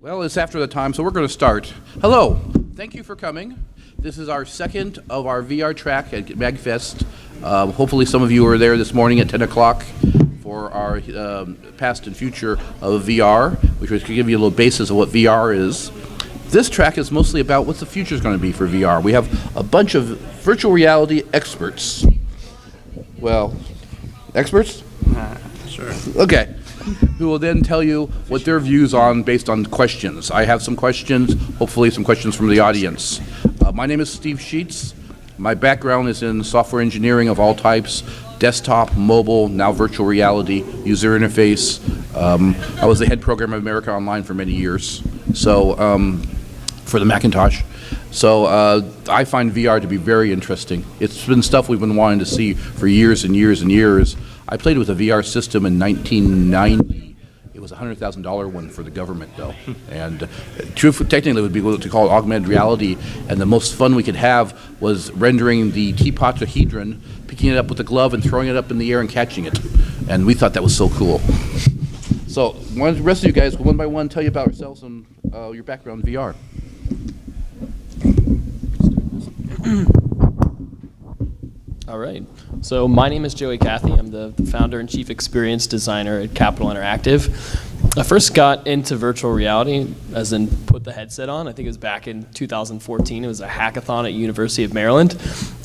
Well, it's after the time, so we're going to start. Hello, thank you for coming. This is our second of our VR track at MAGFest. Hopefully some of you were there this morning at 10 o'clock for our past and future of VR, which was to give you a little basis of what VR is. This track is mostly about what the future is going to be for VR. We have a bunch of virtual reality experts. Well, experts? Sure. Okay. Who will then tell you what their views on based on questions. I have some questions, hopefully some questions from the audience. My name is Steve Sheets. My background is in software engineering of all types, desktop, mobile, now virtual reality, user interface. I was the head programmer of America Online for many years, so for the Macintosh. So I find VR to be very interesting. It's been stuff we've been wanting to see for years and years and years. I played with a VR system in 1990. It was a $100,000 one for the government, though. And technically, it would be what to call augmented reality. And the most fun we could have was rendering the teapotahedron, picking it up with a glove and throwing it up in the air and catching it. And we thought that was so cool. So, the rest of you guys, one by one, tell you about yourselves and your background in VR. All right. So my name is Joey Cathy. I'm the founder and chief experience designer at Capital Interactive. I first got into virtual reality, as in put the headset on. I think it was back in 2014. It was a hackathon at University of Maryland.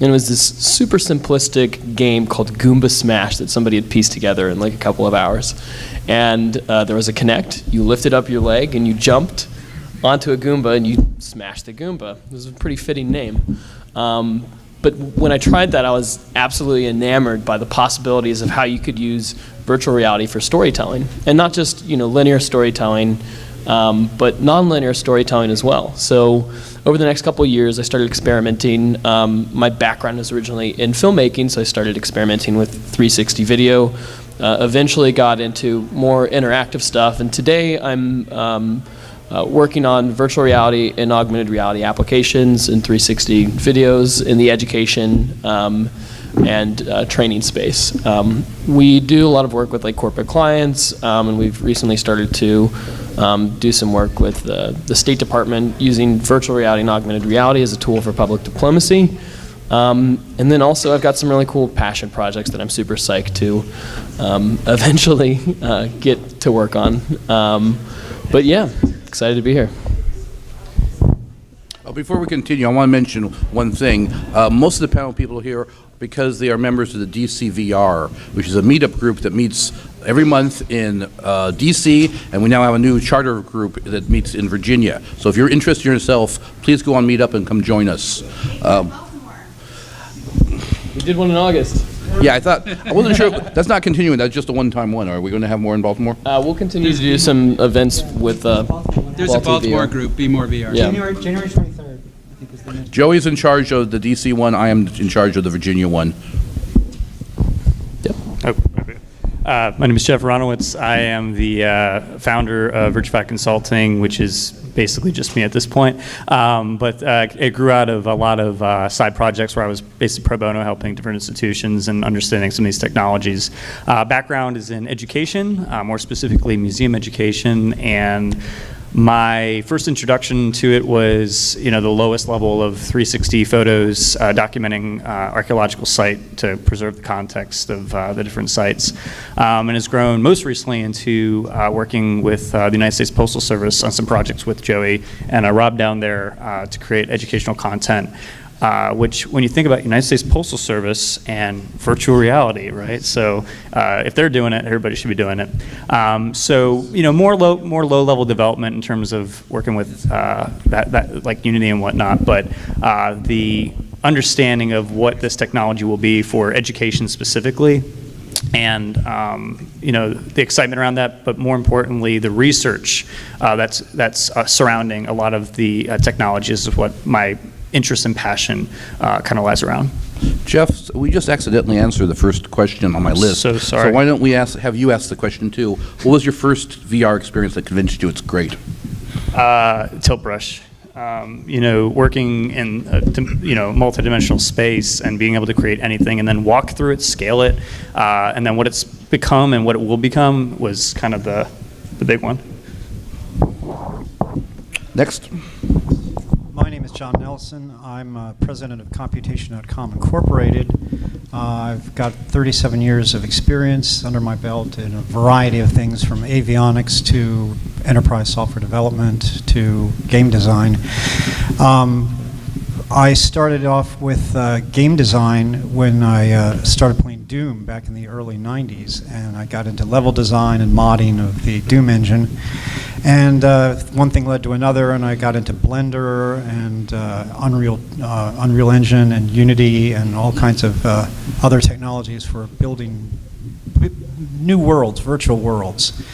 And it was this super simplistic game called Goomba Smash that somebody had pieced together in like a couple of hours. And there was a Kinect. You lifted up your leg and you jumped onto a Goomba and you smashed the Goomba. It was a pretty fitting name. But when I tried that, I was absolutely enamored by the possibilities of how you could use virtual reality for storytelling, and not just linear storytelling, but non-linear storytelling as well. So over the next couple of years, I started experimenting. My background is originally in filmmaking, so I started experimenting with 360 video. Eventually got into more interactive stuff, and today I'm working on virtual reality and augmented reality applications and 360 videos in the education and training space. We do a lot of work with like corporate clients, and we've recently started to do some work with the State Department using virtual reality and augmented reality as a tool for public diplomacy. And then also I've got some really cool passion projects that I'm super psyched to eventually get to work on. But yeah. Excited to be here. Before we continue, I want to mention one thing. Most of the panel people here, because they are members of the DC VR, which is a meetup group that meets every month in DC, and we now have a new charter group that meets in Virginia. So if you're interested in yourself, please go on Meetup and come join us. We did one in August. Yeah, I wasn't sure. That's not continuing. That's just a one-time one. Are we going to have more in Baltimore? We'll continue to do some events with There's a Baltimore group, Be More VR. Yeah. January 23rd, I think is the next. Joey's in charge of the DC one. I am in charge of the Virginia one. Yep. My name is Jeff Ronowitz. I am the founder of VirtuFact Consulting, which is basically just me at this point. But it grew out of a lot of side projects where I was basically pro bono helping different institutions and understanding some of these technologies. Background is in education, more specifically museum education, and my first introduction to it was, the lowest level of 360 photos documenting archaeological site to preserve the context of the different sites, and has grown most recently into working with the United States Postal Service on some projects with Joey and Rob down there to create educational content. Which, when you think about United States Postal Service and virtual reality, right? So if they're doing it, everybody should be doing it. So more low-level development in terms of working with that like Unity and whatnot, but the understanding of what this technology will be for education specifically, and the excitement around that, but more importantly, the research that's surrounding a lot of the technologies is what my interest and passion kind of lies around. Jeff, we just accidentally answered the first question on my list. So sorry. So why don't we have you ask the question too? What was your first VR experience that convinced you it's great? Tilt brush. Working in multidimensional space and being able to create anything and then walk through it, scale it, and then what it's become and what it will become was kind of the big one. Next. My name is John Nelson. I'm president of Computation.com Incorporated. I've got 37 years of experience under my belt in a variety of things, from avionics to enterprise software development to game design. I started off with game design when I started playing Doom back in the early 90s, and I got into level design and modding of the Doom engine. And one thing led to another, and I got into Blender and Unreal Engine and Unity and all kinds of other technologies for building new worlds, virtual worlds.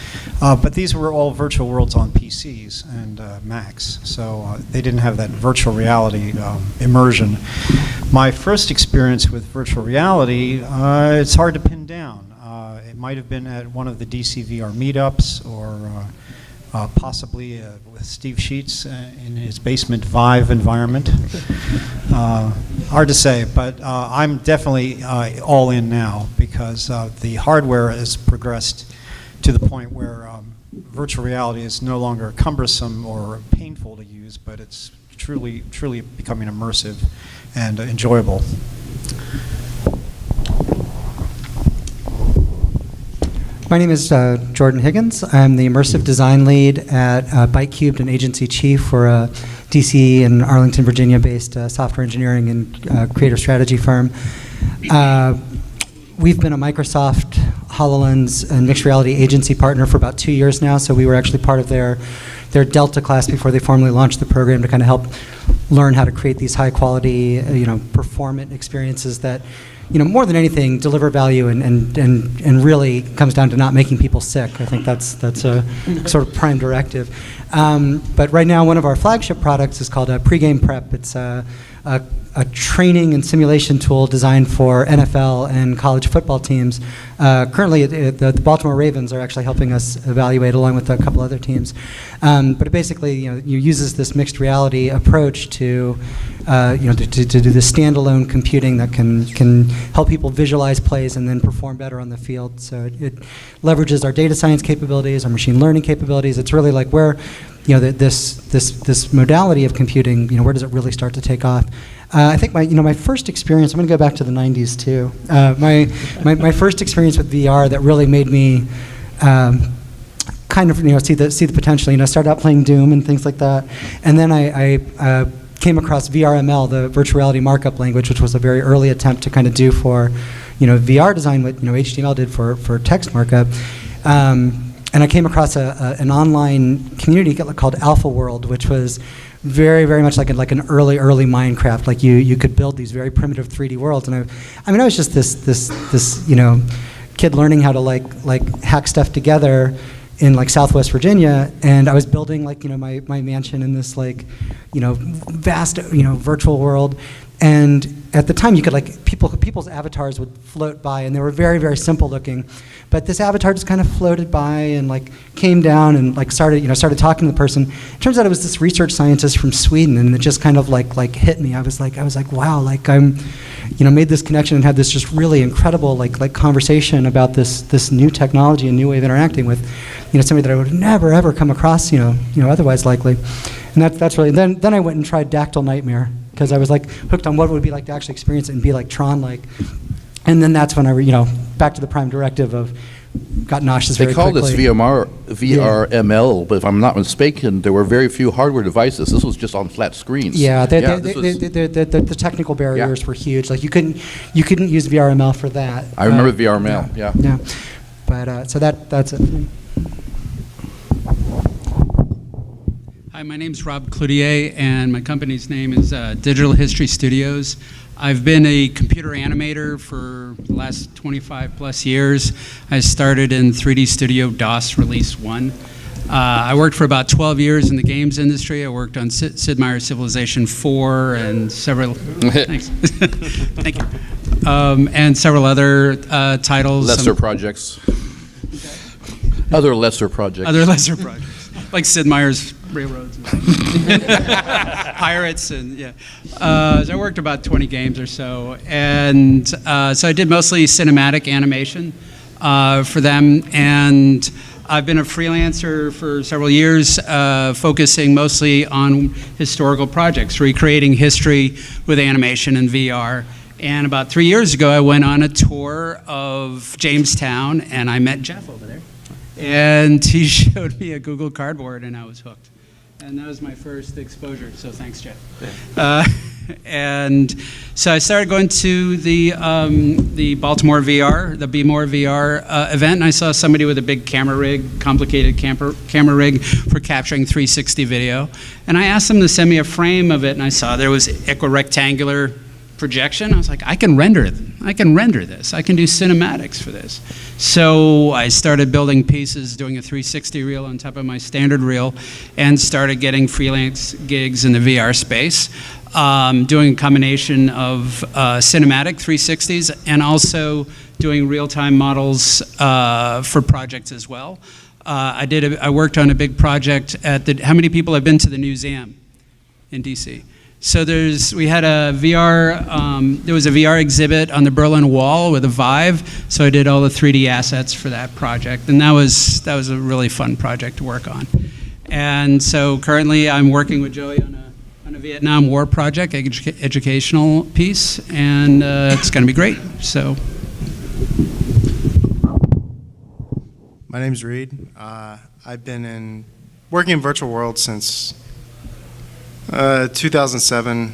But these were all virtual worlds on PCs and Macs, so they didn't have that virtual reality immersion. My first experience with virtual reality, it's hard to pin down. It might have been at one of the DC VR meetups, or possibly with Steve Sheets in his basement Vive environment. Hard to say, but I'm definitely all in now, because the hardware has progressed to the point where virtual reality is no longer cumbersome or painful to use, but it's truly becoming immersive and enjoyable. My name is Jordan Higgins. I'm the immersive design lead at ByteCubed, an agency chief for a DC and Arlington, Virginia-based software engineering and creative strategy firm. We've been a Microsoft, HoloLens, and mixed reality agency partner for about 2 years now, so we were actually part of their Delta class before they formally launched the program, to kind of help learn how to create these high-quality, performant experiences that, more than anything, deliver value and really comes down to not making people sick. I think that's a sort of prime directive. But right now, one of our flagship products is called Pregame Prep. It's a training and simulation tool designed for NFL and college football teams. Currently, the Baltimore Ravens are actually helping us evaluate, along with a couple other teams. But it basically, uses this mixed reality approach to do the standalone computing that can help people visualize plays and then perform better on the field. So it leverages our data science capabilities, our machine learning capabilities. It's really like where, this modality of computing, where does it really start to take off? I think my first experience, I'm going to go back to the 90s too. My first experience with VR that really made me kind of see the potential. I started out playing Doom and things like that, and then I came across VRML, the virtual reality markup language, which was a very early attempt to kind of do for VR design what HTML did for text markup. And I came across an online community called Alpha World, which was very, very much like an early Minecraft. Like you could build these very primitive 3D worlds. And I was just this kid learning how to like hack stuff together in Southwest Virginia, and I was building my mansion in this vast virtual world. And at the time, you could people's avatars would float by, and they were very, very simple looking. But this avatar just kind of floated by and came down and started talking to the person. It turns out it was this research scientist from Sweden, and it just kind of hit me. I was like, wow, I'm made this connection and had this just really incredible conversation about this new technology and new way of interacting with somebody that I would have never ever come across otherwise likely. And that's really, then I went and tried Dactyl Nightmare, because I was hooked on what it would be like to actually experience it and be like Tron-like. And then that's when I, back to the prime directive of, got nauseous very quickly. They call this VRML, but if I'm not mistaken, there were very few hardware devices. This was just on flat screens. Yeah, the technical barriers were huge. You couldn't use VRML for that. I remember VRML, yeah. Yeah, but so that's it. Hi, my name's Rob Cloutier, and my company's name is Digital History Studios. I've been a computer animator for the last 25 plus years. I started in 3D Studio DOS Release 1. I worked for about 12 years in the games industry. I worked on Sid Meier's Civilization 4 and several, thanks. Thank you. And several other titles. Lesser projects. Other lesser projects. Other lesser projects. Like Sid Meier's Railroads and Pirates, and yeah. So I worked about 20 games or so, and so I did mostly cinematic animation for them, and I've been a freelancer for several years, focusing mostly on historical projects, recreating history with animation and VR. And about 3 years ago, I went on a tour of Jamestown, and I met Jeff over there. And he showed me a Google Cardboard, and I was hooked. And that was my first exposure, so thanks, Jeff. And so I started going to the Baltimore VR, the Be More VR event, and I saw somebody with a big camera rig, complicated camera rig for capturing 360 video. And I asked them to send me a frame of it, and I saw there was equirectangular projection. I was like, I can render this. I can do cinematics for this. So I started building pieces, doing a 360 reel on top of my standard reel, and started getting freelance gigs in the VR space, doing a combination of cinematic 360s and also doing real-time models for projects as well. I worked on a big project at how many people have been to the museum in DC? So there was a VR exhibit on the Berlin Wall with a Vive, so I did all the 3D assets for that project, and that was a really fun project to work on. And so currently I'm working with Joey on a Vietnam War project, educational piece, and it's going to be great. So. My name's Reed. I've been working in virtual worlds since 2007,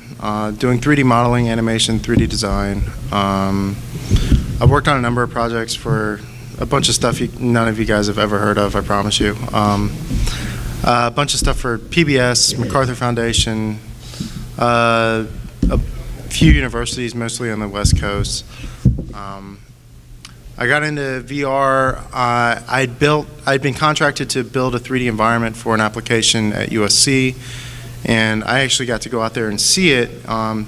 doing 3D modeling, animation, 3D design. I've worked on a number of projects for a bunch of stuff none of you guys have ever heard of, I promise you. A bunch of stuff for PBS, MacArthur Foundation, a few universities, mostly on the West Coast. I got into VR. I'd been contracted to build a 3D environment for an application at USC. And I actually got to go out there and see it.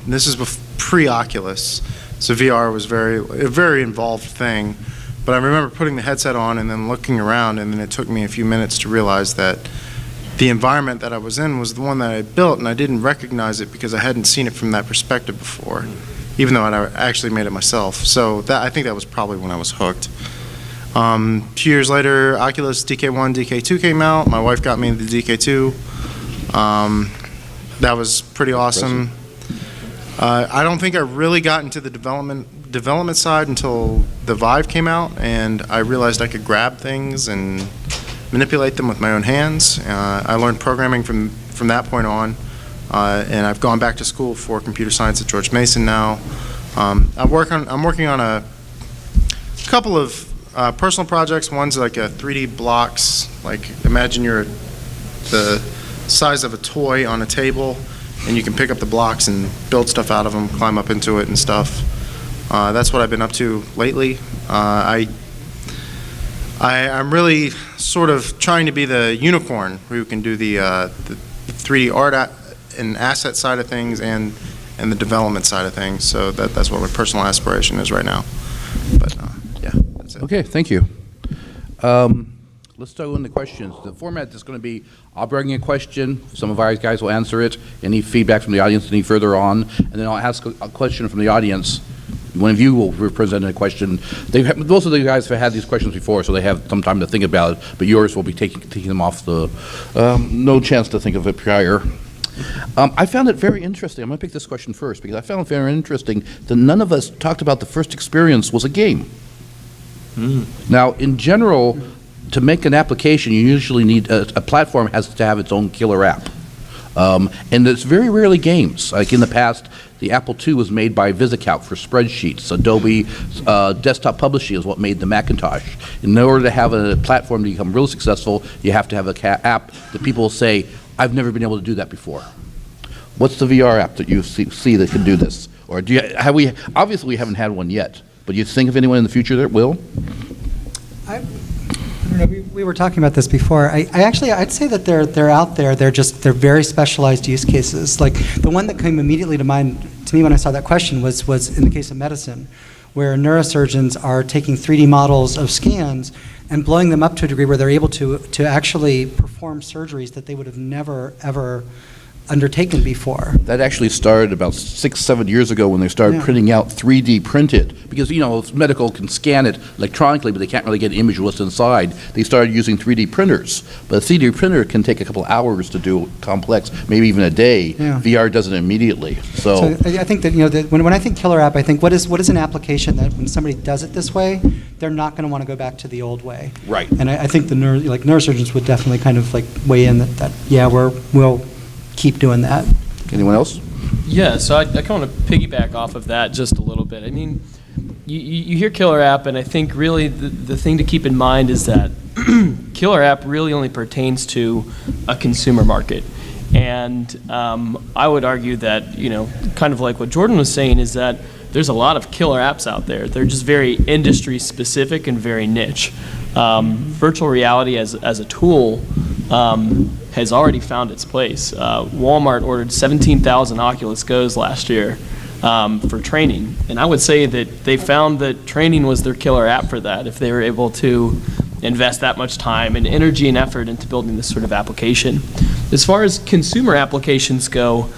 This is pre-Oculus, so VR was a very involved thing. But I remember putting the headset on and then looking around, and then it took me a few minutes to realize that the environment that I was in was the one that I built, and I didn't recognize it because I hadn't seen it from that perspective before, even though I actually made it myself. So I think that was probably when I was hooked. A few years later, Oculus DK1, DK2 came out. My wife got me into the DK2. That was pretty awesome. I don't think I really got into the development side until the Vive came out, and I realized I could grab things and manipulate them with my own hands. I learned programming from that point on, and I've gone back to school for computer science at George Mason now. I'm working on a couple of personal projects. One's like a 3D blocks, like imagine you're the size of a toy on a table, and you can pick up the blocks and build stuff out of them, climb up into it and stuff. That's what I've been up to lately. I'm really sort of trying to be the unicorn who can do the 3D art and asset side of things and the development side of things. So that's what my personal aspiration is right now. But yeah, that's it. Okay, thank you. Let's start with the questions. The format is going to be, I'll bring a question, some of our guys will answer it, any feedback from the audience any further on, and then I'll ask a question from the audience. One of you will present a question. Most of the guys have had these questions before, so they have some time to think about it, but yours will be taking them off the, no chance to think of it prior. I found it very interesting. I'm going to pick this question first, because I found it very interesting that none of us talked about the first experience was a game. Now, in general, to make an application, you usually need a platform has to have its own killer app. And it's very rarely games. Like in the past, the Apple II was made by VisiCalc for spreadsheets. Adobe Desktop Publishing is what made the Macintosh. In order to have a platform to become real successful, you have to have an app that people will say, I've never been able to do that before. What's the VR app that you see that can do this? Or do you, obviously we haven't had one yet, but do you think of anyone in the future that will? I don't know, we were talking about this before. I'd say that they're out there. They're very specialized use cases. Like the one that came immediately to mind to me when I saw that question was in the case of medicine, where neurosurgeons are taking 3D models of scans and blowing them up to a degree where they're able to actually perform surgeries that they would have never ever undertaken before. That actually started about 6, 7 years ago when they started Yeah. printing out 3D printed. Because, medical can scan it electronically, but they can't really get an image of what's inside. They started using 3D printers. But a 3D printer can take a couple hours to do complex, maybe even a day. Yeah. VR does it immediately. So I think that, when I think killer app, I think what is an application that when somebody does it this way, they're not going to want to go back to the old way. Right. And I think the neurosurgeons would definitely kind of weigh in that yeah, we'll keep doing that. Anyone else? Yeah, so I kind of want to piggyback off of that just a little bit. I mean, you hear killer app, and I think really the thing to keep in mind is that killer app really only pertains to a consumer market. And I would argue that, kind of like what Jordan was saying, is that there's a lot of killer apps out there. They're just very industry specific and very niche. Virtual reality as a tool has already found its place. Walmart ordered 17,000 Oculus Go's last year for training. And I would say that they found that training was their killer app for that, if they were able to invest that much time and energy and effort into building this sort of application. As far as consumer applications go,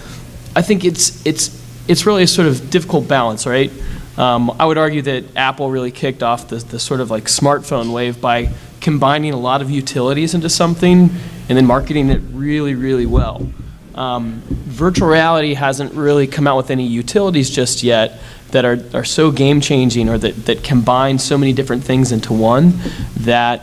I think it's really a sort of difficult balance, right? I would argue that Apple really kicked off the sort of smartphone wave by combining a lot of utilities into something and then marketing it really, really well. Virtual reality hasn't really come out with any utilities just yet that are so game-changing or that combine so many different things into one that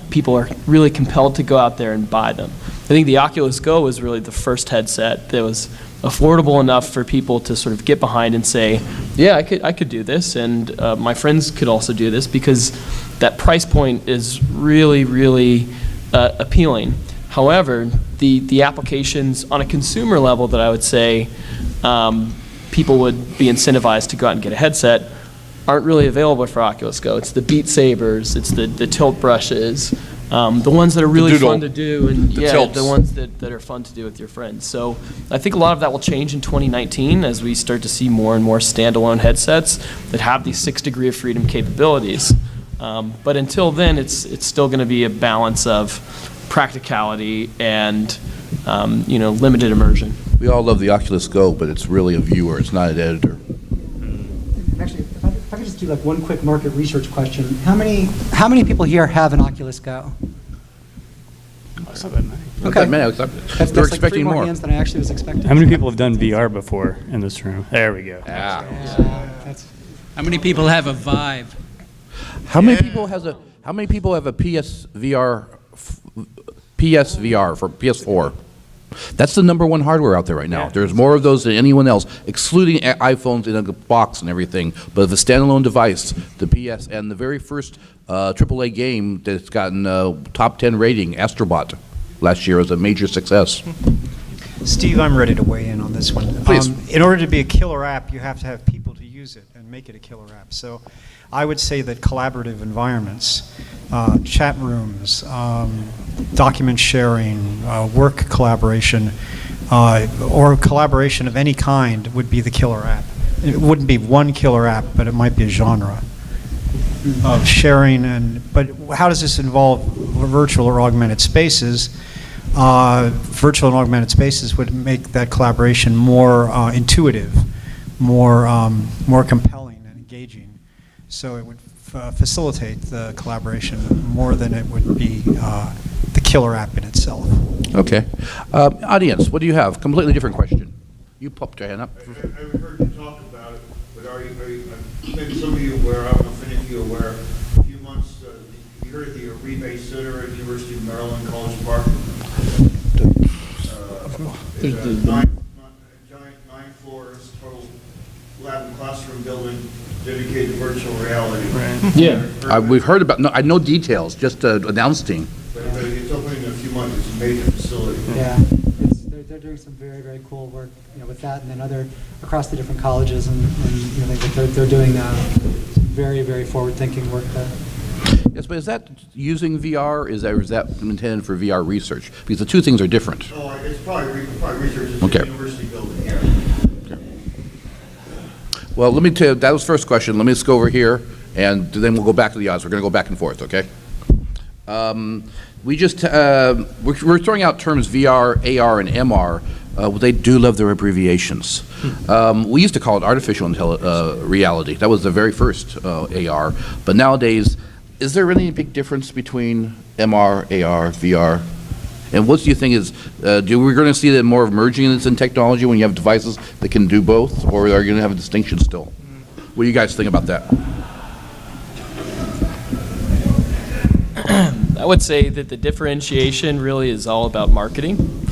people are really compelled to go out there and buy them. I think the Oculus Go was really the first headset that was affordable enough for people to sort of get behind and say, yeah, I could do this, and my friends could also do this, because that price point is really, really appealing. However, the applications on a consumer level that I would say people would be incentivized to go out and get a headset aren't really available for Oculus Go. It's the Beat Sabers, it's the tilt brushes, the ones that are really fun to do, and the ones that are fun to do with your friends. So I think a lot of that will change in 2019 as we start to see more and more standalone headsets that have these 6 degree of freedom capabilities. But until then, it's still going to be a balance of practicality and limited immersion. We all love the Oculus Go, but it's really a viewer. It's not an editor. Actually, if I could just do one quick market research question. How many people here have an Oculus Go? Not that many. That's They're like expecting 3 more more. hands than I actually was expecting. How many people have done VR before in this room? There we go. Yeah. How many people have a Vive? How many people have a PSVR for PS4? That's the number 1 hardware out there right now. There's more of those than anyone else, excluding iPhones in a box and everything. But the standalone device, the PS, and the very first AAA game that's gotten top 10 rating, Astrobot, last year was a major success. Steve, I'm ready to weigh in on this one. Please. In order to be a killer app, you have to have people to use it and make it a killer app. So I would say that collaborative environments, chat rooms, document sharing, work collaboration, or collaboration of any kind would be the killer app. It wouldn't be one killer app, but it might be a genre of sharing. But how does this involve virtual or augmented spaces? Virtual and augmented spaces would make that collaboration more intuitive, more compelling and engaging. So it would facilitate the collaboration more than it would be the killer app in itself. Okay. Audience, what do you have? Completely different question. You popped your hand up. I've heard you talk about it, but maybe some of you aware, I don't know if any of you are aware, a few months, you heard of the Rebate Center at University of Maryland, College Park? It's a giant 9 floors, total lab and classroom building dedicated to virtual reality. Right. Yeah. We've heard about, no, I know details, just announcing. But it's opening in a few months. It's a major facility. Yeah, they're doing some very, very cool work, with that, and then across the different colleges, and they're doing very, very forward-thinking work there. Yes, but is that using VR, or is that intended for VR research? Because the two things are different. Oh, it's probably research. It's Okay. a university building, yeah. Well, let me tell you, that was the first question. Let me just go over here, and then we'll go back to the odds. We're going to go back and forth, okay? We're throwing out terms VR, AR, and MR. They do love their abbreviations. We used to call it artificial reality. That was the very first AR. But nowadays, is there really a big difference between MR, AR, VR? And what do you think is, do we going to see that more of merging in this in technology when you have devices that can do both, or are you going to have a distinction still? What do you guys think about that? I would say that the differentiation really is all about marketing.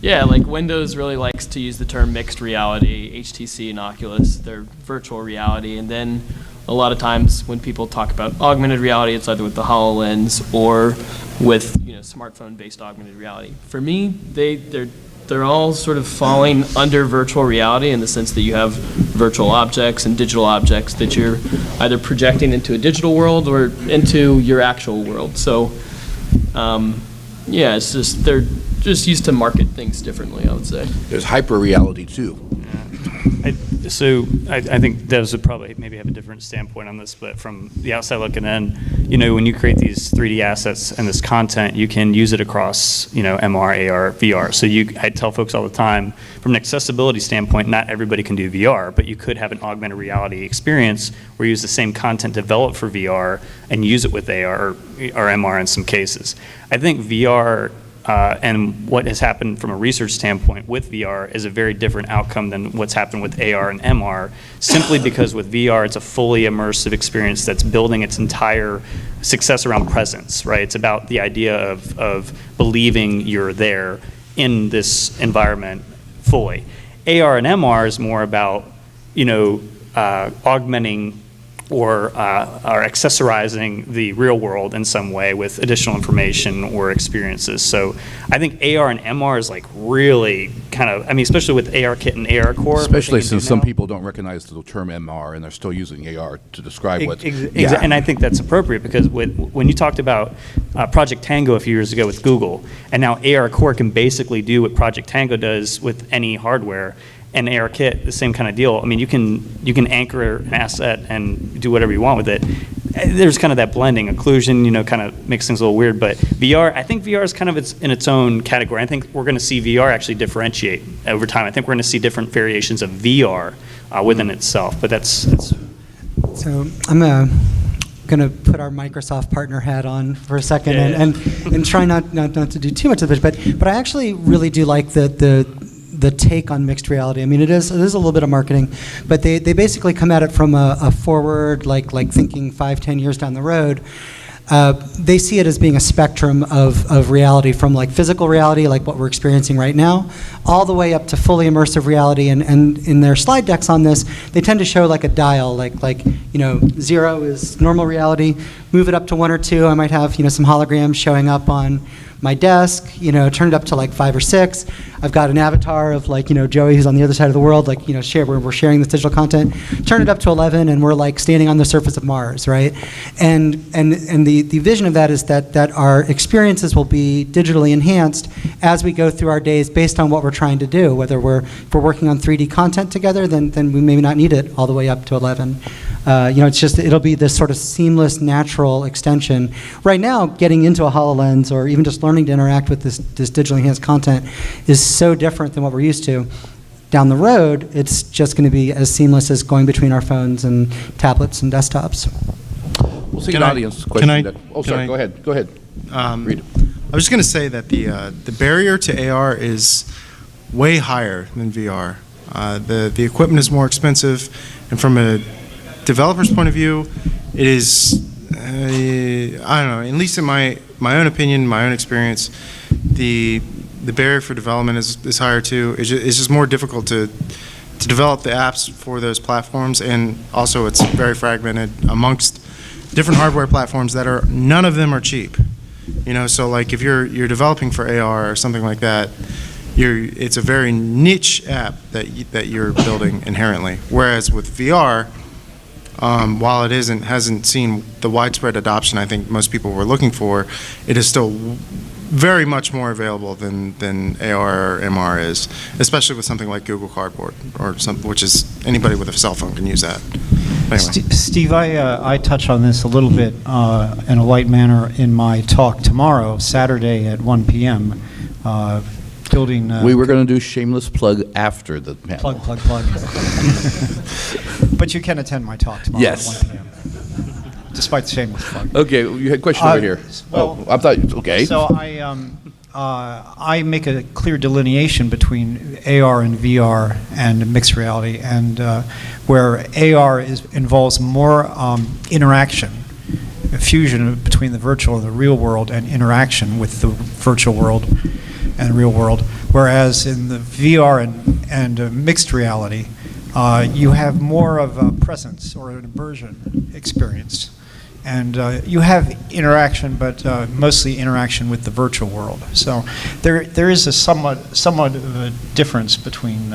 Yeah, like Windows really likes to use the term mixed reality, HTC and Oculus, they're virtual reality, and then a lot of times when people talk about augmented reality, it's either with the HoloLens or with smartphone-based augmented reality. For me, they're all sort of falling under virtual reality in the sense that you have virtual objects and digital objects that you're either projecting into a digital world or into your actual world. So, yeah, it's just they're just used to market things differently, I would say. There's hyper reality too. I think those would probably maybe have a different standpoint on this, but from the outside looking in, when you create these 3D assets and this content, you can use it across, MR, AR, VR. So I tell folks all the time, from an accessibility standpoint, not everybody can do VR, but you could have an augmented reality experience where you use the same content developed for VR and use it with AR or MR in some cases. I think VR and what has happened from a research standpoint with VR is a very different outcome than what's happened with AR and MR, simply because with VR, it's a fully immersive experience that's building its entire success around presence, right? It's about the idea of believing you're there in this environment fully. AR and MR is more about, augmenting or accessorizing the real world in some way with additional information or experiences. So I think AR and MR is like really kind of, especially with ARKit and ARCore. Especially since some people don't recognize the term MR and they're still using AR to describe what. Yeah. And I think that's appropriate because when you talked about Project Tango a few years ago with Google, and now ARCore can basically do what Project Tango does with any hardware. And ARKit, the same kind of deal. You can anchor an asset and do whatever you want with it. There's kind of that blending, occlusion, kind of makes things a little weird. But VR, I think VR is kind of in its own category. I think we're going to see VR actually differentiate over time. I think we're going to see different variations of VR within itself. But that's. So I'm going to put our Microsoft partner hat on for a second and try not to do too much of it. But I actually really do like the take on mixed reality. It is a little bit of marketing, but they basically come at it from a forward, like thinking 5-10 years down the road. They see it as being a spectrum of reality, from like physical reality, like what we're experiencing right now, all the way up to fully immersive reality. And in their slide decks on this, they tend to show like a dial, like 0 is normal reality. Move it up to 1 or 2, I might have some holograms showing up on my desk, turn it up to like 5 or 6. I've got an avatar of Joey who's on the other side of the world, we're sharing this digital content. Turn it up to 11 and we're like standing on the surface of Mars, right? And the vision of that is that our experiences will be digitally enhanced as we go through our days based on what we're trying to do. Whether if we're working on 3D content together, then we maybe not need it all the way up to 11. It'll be this sort of seamless, natural extension. Right now, getting into a HoloLens or even just learning to interact with this digitally enhanced content is so different than what we're used to. Down the road, it's just going to be as seamless as going between our phones and tablets and desktops. We'll see an audience question. Go ahead. Read it. I was just going to say that the barrier to AR is way higher than VR. The equipment is more expensive, and from a developer's point of view, it is, I don't know, at least in my own opinion, my own experience, the barrier for development is higher too. It's just more difficult to develop the apps for those platforms, and also it's very fragmented amongst different hardware platforms that none of them are cheap. So like if you're developing for AR or something like that, it's a very niche app that you're building inherently. Whereas with VR, while it hasn't seen the widespread adoption I think most people were looking for, it is still very much more available than AR or MR is, especially with something like Google Cardboard which is anybody with a cell phone can use that. Anyway. Steve, I touch on this a little bit in a light manner in my talk tomorrow, Saturday at 1 p.m. Feel building. We were going to do shameless plug after the panel. Plug. But you can attend my talk tomorrow Yes. at 1 p.m. Despite the shameless plug. Okay, you had a question over here. well, I thought, okay. So I make a clear delineation between AR and VR and mixed reality, and where AR involves more interaction, a fusion between the virtual and the real world, and interaction with the virtual world and real world. Whereas in the VR and mixed reality, you have more of a presence or an immersion experience. And you have interaction, but mostly interaction with the virtual world. So there is a somewhat of a difference between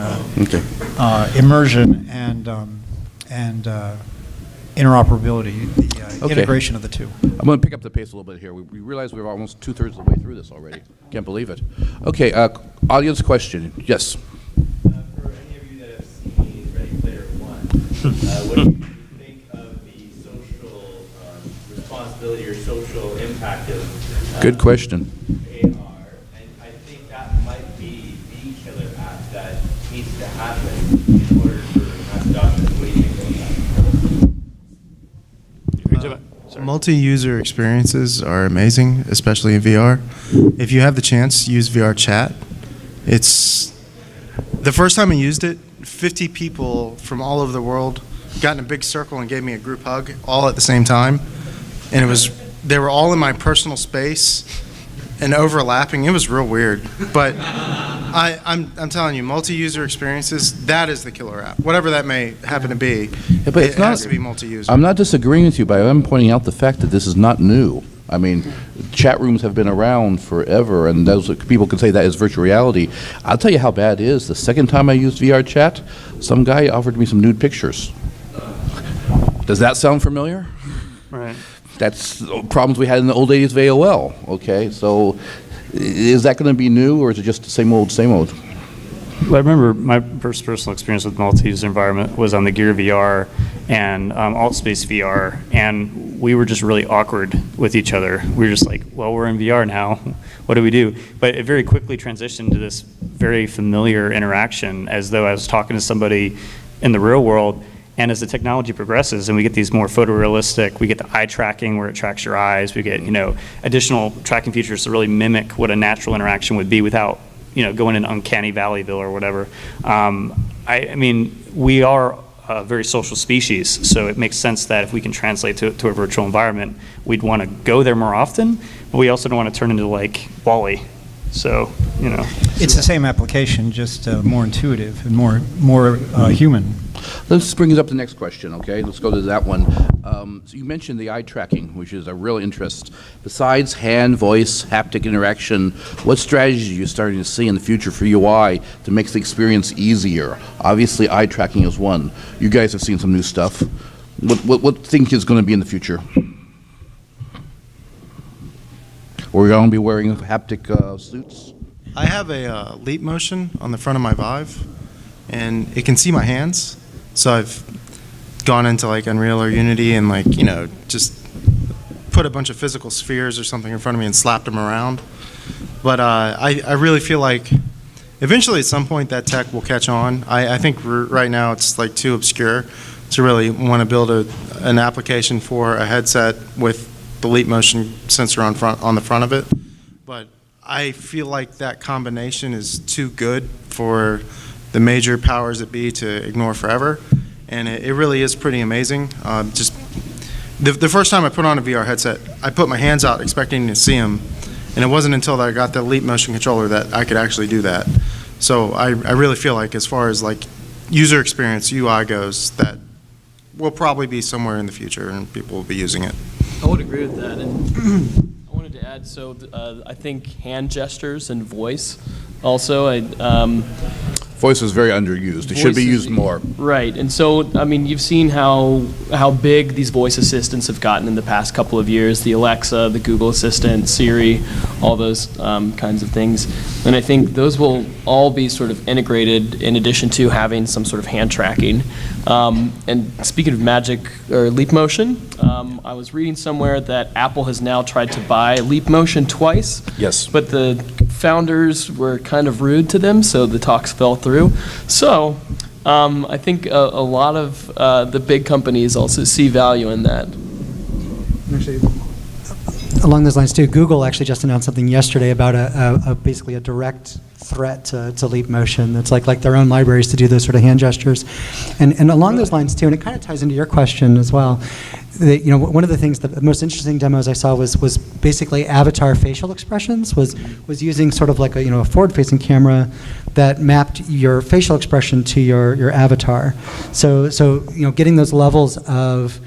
immersion and interoperability, the integration of the two. I'm going to pick up the pace a little bit here. We realize we're almost 2/3 of the way through this already. Can't believe it. Okay, audience question. Yes. For any of you that have seen Ready Player One, what do you think of the social responsibility or social impact of Good question. AR? And I think that might be the killer app that needs to happen in order for mass adoption. What do you think of that? Multi-user experiences are amazing, especially in VR. If you have the chance, use VR chat. It's the first time I used it, 50 people from all over the world got in a big circle and gave me a group hug all at the same time. And they were all in my personal space and overlapping. It was real weird. But I'm telling you, multi-user experiences, that is the killer app. Whatever that may happen to be, but it's it not- has to be multi-user. I'm not disagreeing with you, but I'm pointing out the fact that this is not new. I mean, chat rooms have been around forever, and those people can say that is virtual reality. I'll tell you how bad it is. The second time I used VR chat, some guy offered me some nude pictures. Does that sound familiar? Right. That's problems we had in the old days of AOL, okay? So is that going to be new, or is it just the same old, same old? Well, I remember my first personal experience with multi-user environment was on the Gear VR and AltSpace VR, and we were just really awkward with each other. We were just like, well, we're in VR now. What do we do? But it very quickly transitioned to this very familiar interaction, as though I was talking to somebody in the real world. And as the technology progresses and we get these more photorealistic, we get the eye tracking where it tracks your eyes, we get, additional tracking features to really mimic what a natural interaction would be without, going in uncanny valleyville or whatever. I mean, we are a very social species, so it makes sense that if we can translate to a virtual environment, we'd want to go there more often, but we also don't want to turn into like WALL-E. So, It's the same application, just more intuitive and more human. Let's bring us up to the next question, okay? Let's go to that one. So you mentioned the eye tracking, which is a real interest. Besides hand, voice, haptic interaction, what strategies are you starting to see in the future for UI to make the experience easier? Obviously, eye tracking is one. You guys have seen some new stuff. What think is going to be in the future? We're going to be wearing haptic suits? I have a leap motion on the front of my Vive, and it can see my hands. So I've gone into like Unreal or Unity and just put a bunch of physical spheres or something in front of me and slapped them around. But I really feel like eventually at some point that tech will catch on. I think right now it's like too obscure to really want to build an application for a headset with the leap motion sensor on the front of it. But I feel like that combination is too good for the major powers that be to ignore forever, and it really is pretty amazing. Just the first time I put on a VR headset, I put my hands out expecting to see them, and it wasn't until I got the leap motion controller that I could actually do that. So I really feel like as far as like user experience, UI goes, that will probably be somewhere in the future, and people will be using it. I would agree with that. And I wanted to add, so I think hand gestures and voice also. Voice is very underused. It should be Voice is- used more. Right, and so, I mean, you've seen how big these voice assistants have gotten in the past couple of years, the Alexa, the Google Assistant, Siri, all those kinds of things. And I think those will all be sort of integrated in addition to having some sort of hand tracking. And speaking of Magic or Leap Motion, I was reading somewhere that Apple has now tried to buy Leap Motion twice. Yes. But the founders were kind of rude to them, so the talks fell through. So I think a lot of the big companies also see value in that. Actually, along those lines too, Google actually just announced something yesterday about basically a direct threat to Leap Motion. That's like their own libraries to do those sort of hand gestures. And along those lines too, and it kind of ties into your question as well, one of the things, the most interesting demos I saw was basically avatar facial expressions, was using sort of like a forward-facing camera that mapped your facial expression to your avatar. So getting those levels of,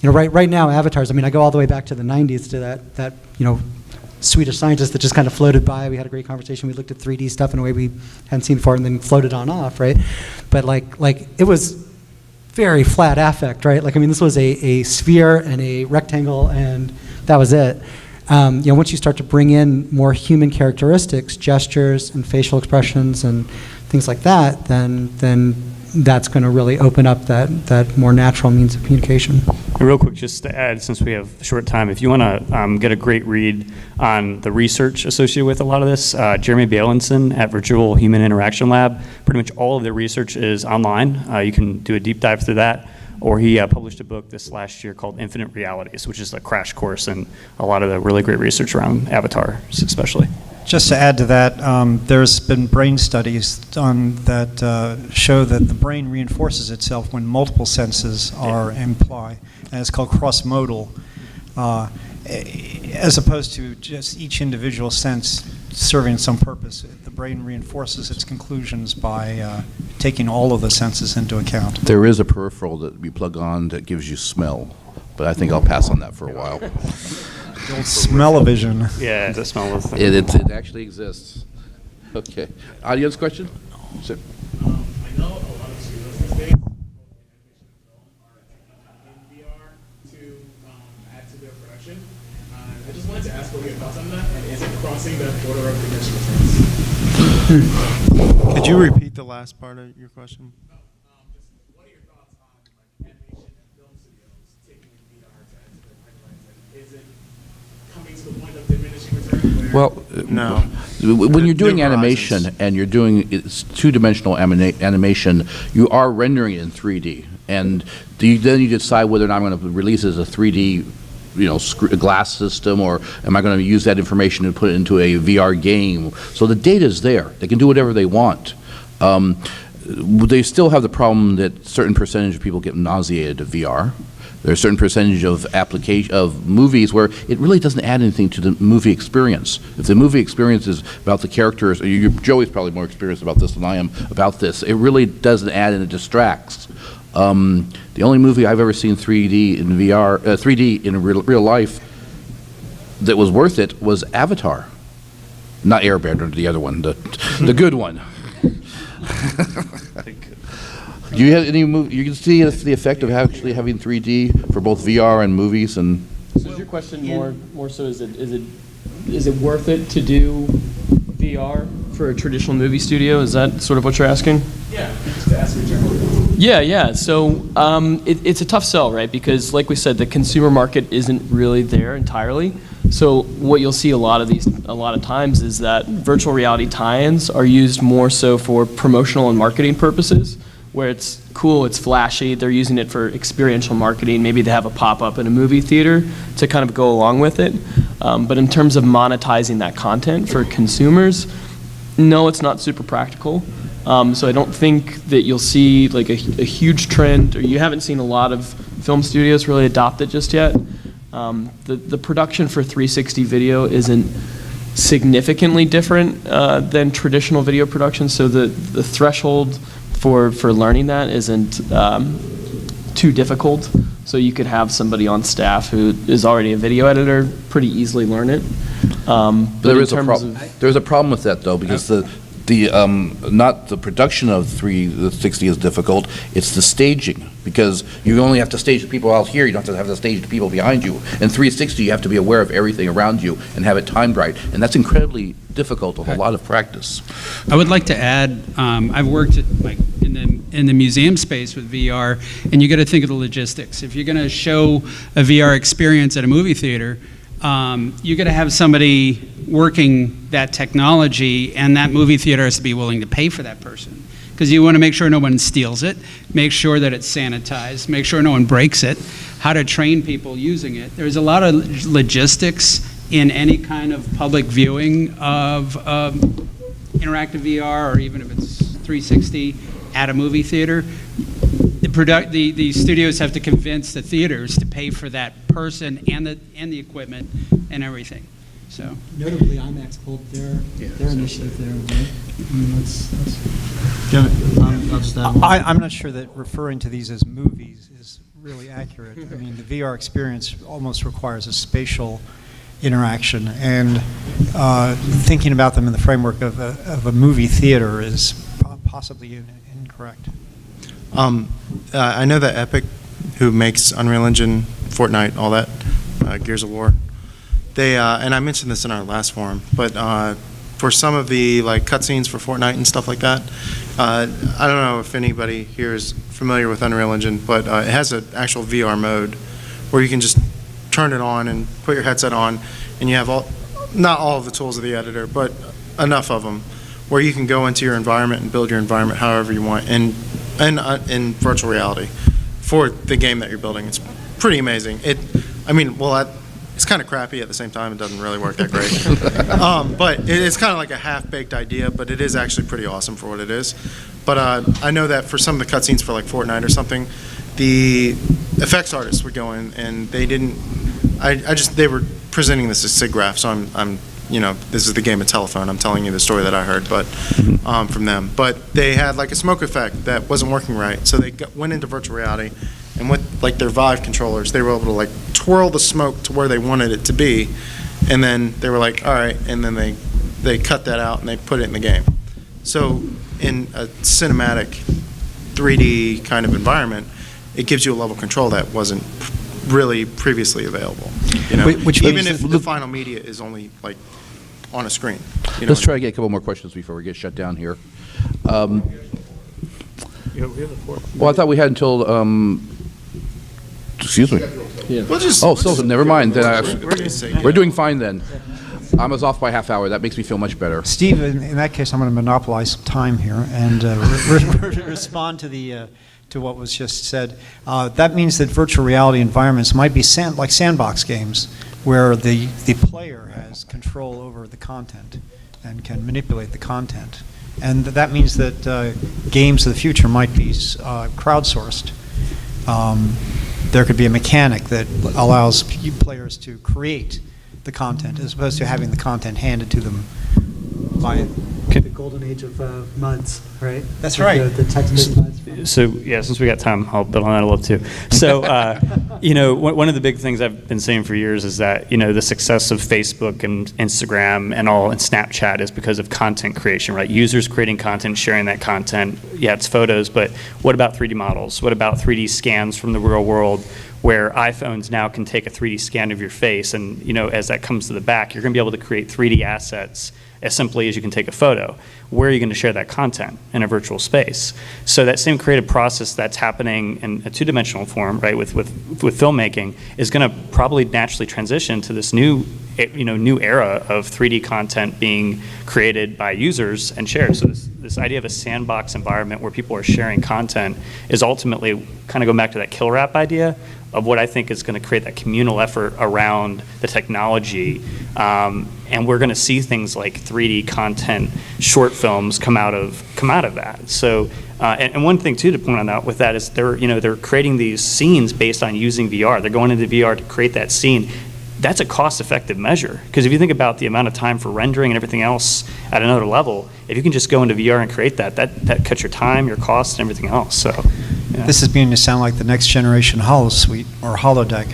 right now avatars, I mean, I go all the way back to the 90s to that Swedish scientist that just kind of floated by. We had a great conversation. We looked at 3D stuff in a way we hadn't seen before and then floated on off, right? But like it was very flat affect, right? Like, I mean, this was a sphere and a rectangle and that was it. Once you start to bring in more human characteristics, gestures and facial expressions and things like that, then that's going to really open up that more natural means of communication. And real quick, just to add, since we have a short time, if you want to get a great read on the research associated with a lot of this, Jeremy Bailenson at Virtual Human Interaction Lab, pretty much all of the research is online. You can do a deep dive through that. Or he published a book this last year called Infinite Realities, which is a crash course in a lot of the really great research around avatars, especially. Just to add to that, there's been brain studies done that show that the brain reinforces itself when multiple senses are in play, and it's called cross-modal, as opposed to just each individual sense serving some purpose. The brain reinforces its conclusions by taking all of the senses into account. There is a peripheral that we plug on that gives you smell, but I think I'll pass on that for a while. The old smell-o-vision. Yeah, the smell of the It actually exists. Okay. Audience question? Sir. I know a lot of studios these days, both in animation and film, are taking in VR to add to their production. I just wanted to ask what your thoughts on that, and is it crossing the border of dimensional space? Could you repeat the last part of your question? Just what are your thoughts on animation and film studios taking in VR to add to their pipelines? And is it coming to the point of diminishing return? Well, No. when you're doing New animation horizons. and you're doing it's two-dimensional animation, you are rendering it in 3D, and then you decide whether or not I'm going to release it as a 3D, glass system, or am I going to use that information and put it into a VR game? So the data is there; they can do whatever they want. They still have the problem that certain percentage of people get nauseated of VR. There's a certain percentage of movies where it really doesn't add anything to the movie experience. If the movie experience is about the characters, Joey's probably more experienced about this than I am about this, it really doesn't add and it distracts. The only movie I've ever seen 3D in VR, 3D in real life that was worth it was Avatar. Not Airbender, the other one, the good one. Do you have any movie? You can see the effect of actually having 3D for both VR and movies, and. So is your question more so is it worth it to do VR for a traditional movie studio? Is that sort of what you're asking? Yeah, just to ask you generally. Yeah. So it's a tough sell, right? Because like we said, the consumer market isn't really there entirely. So what you'll see a lot of times is that virtual reality tie-ins are used more so for promotional and marketing purposes, where it's cool, it's flashy, they're using it for experiential marketing. Maybe they have a pop-up in a movie theater to kind of go along with it. But in terms of monetizing that content for consumers, no, it's not super practical. So I don't think that you'll see like a huge trend, or you haven't seen a lot of film studios really adopt it just yet. The production for 360 video isn't significantly different than traditional video production, so the threshold for learning that isn't too difficult. So you could have somebody on staff who is already a video editor pretty easily learn it. There is a problem with that, though, because not the production of 360 is difficult, it's the staging, because you only have to stage the people out here, you don't have to have to stage the people behind you. In 360, you have to be aware of everything around you and have it timed right, and that's incredibly difficult with a lot of practice. I would like to add, I've worked in the museum space with VR, and you got to think of the logistics. If you're going to show a VR experience at a movie theater, you got to have somebody working that technology, and that movie theater has to be willing to pay for that person. Because you want to make sure no one steals it, make sure that it's sanitized, make sure no one breaks it, how to train people using it. There's a lot of logistics in any kind of public viewing of interactive VR, or even if it's 360 at a movie theater. The studios have to convince the theaters to pay for that person and the equipment and everything. So Notably, IMAX pulled their initiative there, right? That's that one. I'm not sure that referring to these as movies is really accurate. I mean, the VR experience almost requires a spatial interaction, and thinking about them in the framework of a movie theater is possibly incorrect. I know that Epic, who makes Unreal Engine, Fortnite, all that, Gears of War, they and I mentioned this in our last forum, but for some of the like cutscenes for Fortnite and stuff like that, I don't know if anybody here is familiar with Unreal Engine, but it has an actual VR mode where you can just turn it on and put your headset on, and you have not all of the tools of the editor, but enough of them, where you can go into your environment and build your environment however you want, and in virtual reality for the game that you're building. It's pretty amazing. It's kind of crappy at the same time. It doesn't really work that great. But it's kind of like a half-baked idea, but it is actually pretty awesome for what it is. But I know that for some of the cutscenes for like Fortnite or something, the effects artists would go in, and they were presenting this as SIG-graph, so I'm this is the game of telephone. I'm telling you the story that I heard, but from them. But they had like a smoke effect that wasn't working right, so they went into virtual reality, and with like their Vive controllers, they were able to like twirl the smoke to where they wanted it to be, and then they were like, all right, and then they cut that out and they put it in the game. So in a cinematic 3D kind of environment, it gives you a level of control that wasn't really previously available. Which even means if the final media is only like on a screen. Let's try to get a couple more questions before we get shut down here. Well, I thought we had until, excuse me. Yeah. Never mind. We're We're doing fine then. I was off by half hour. That makes me feel much better. Steve, in that case, I'm going to monopolize some time here and respond to what was just said. That means that virtual reality environments might be like sandbox games, where the player has control over the content and can manipulate the content. And that means that games of the future might be crowdsourced. There could be a mechanic that allows players to create the content as opposed to having the content handed to them by The golden age of MUDs, right? That's right. The text-based MUDs. So yeah, since we got time, I'll build on that a little too. So one of the big things I've been saying for years is that the success of Facebook and Instagram and Snapchat is because of content creation, right? Users creating content, sharing that content. Yeah, it's photos, but what about 3D models? What about 3D scans from the real world, where iPhones now can take a 3D scan of your face, and as that comes to the back, you're going to be able to create 3D assets as simply as you can take a photo. Where are you going to share that content? In a virtual space. So that same creative process that's happening in a two-dimensional form, right, with filmmaking, is going to probably naturally transition to this new era of 3D content being created by users and shared. So this idea of a sandbox environment where people are sharing content is ultimately kind of going back to that kill wrap idea of what I think is going to create that communal effort around the technology. And we're going to see things like 3D content, short films come out of that. So, and one thing too to point out with that is they're creating these scenes based on using VR. They're going into VR to create that scene. That's a cost-effective measure, because if you think about the amount of time for rendering and everything else at another level, if you can just go into VR and create that cuts your time, your costs, and everything else. So, yeah. This is beginning to sound like the next generation holosuite or holodeck.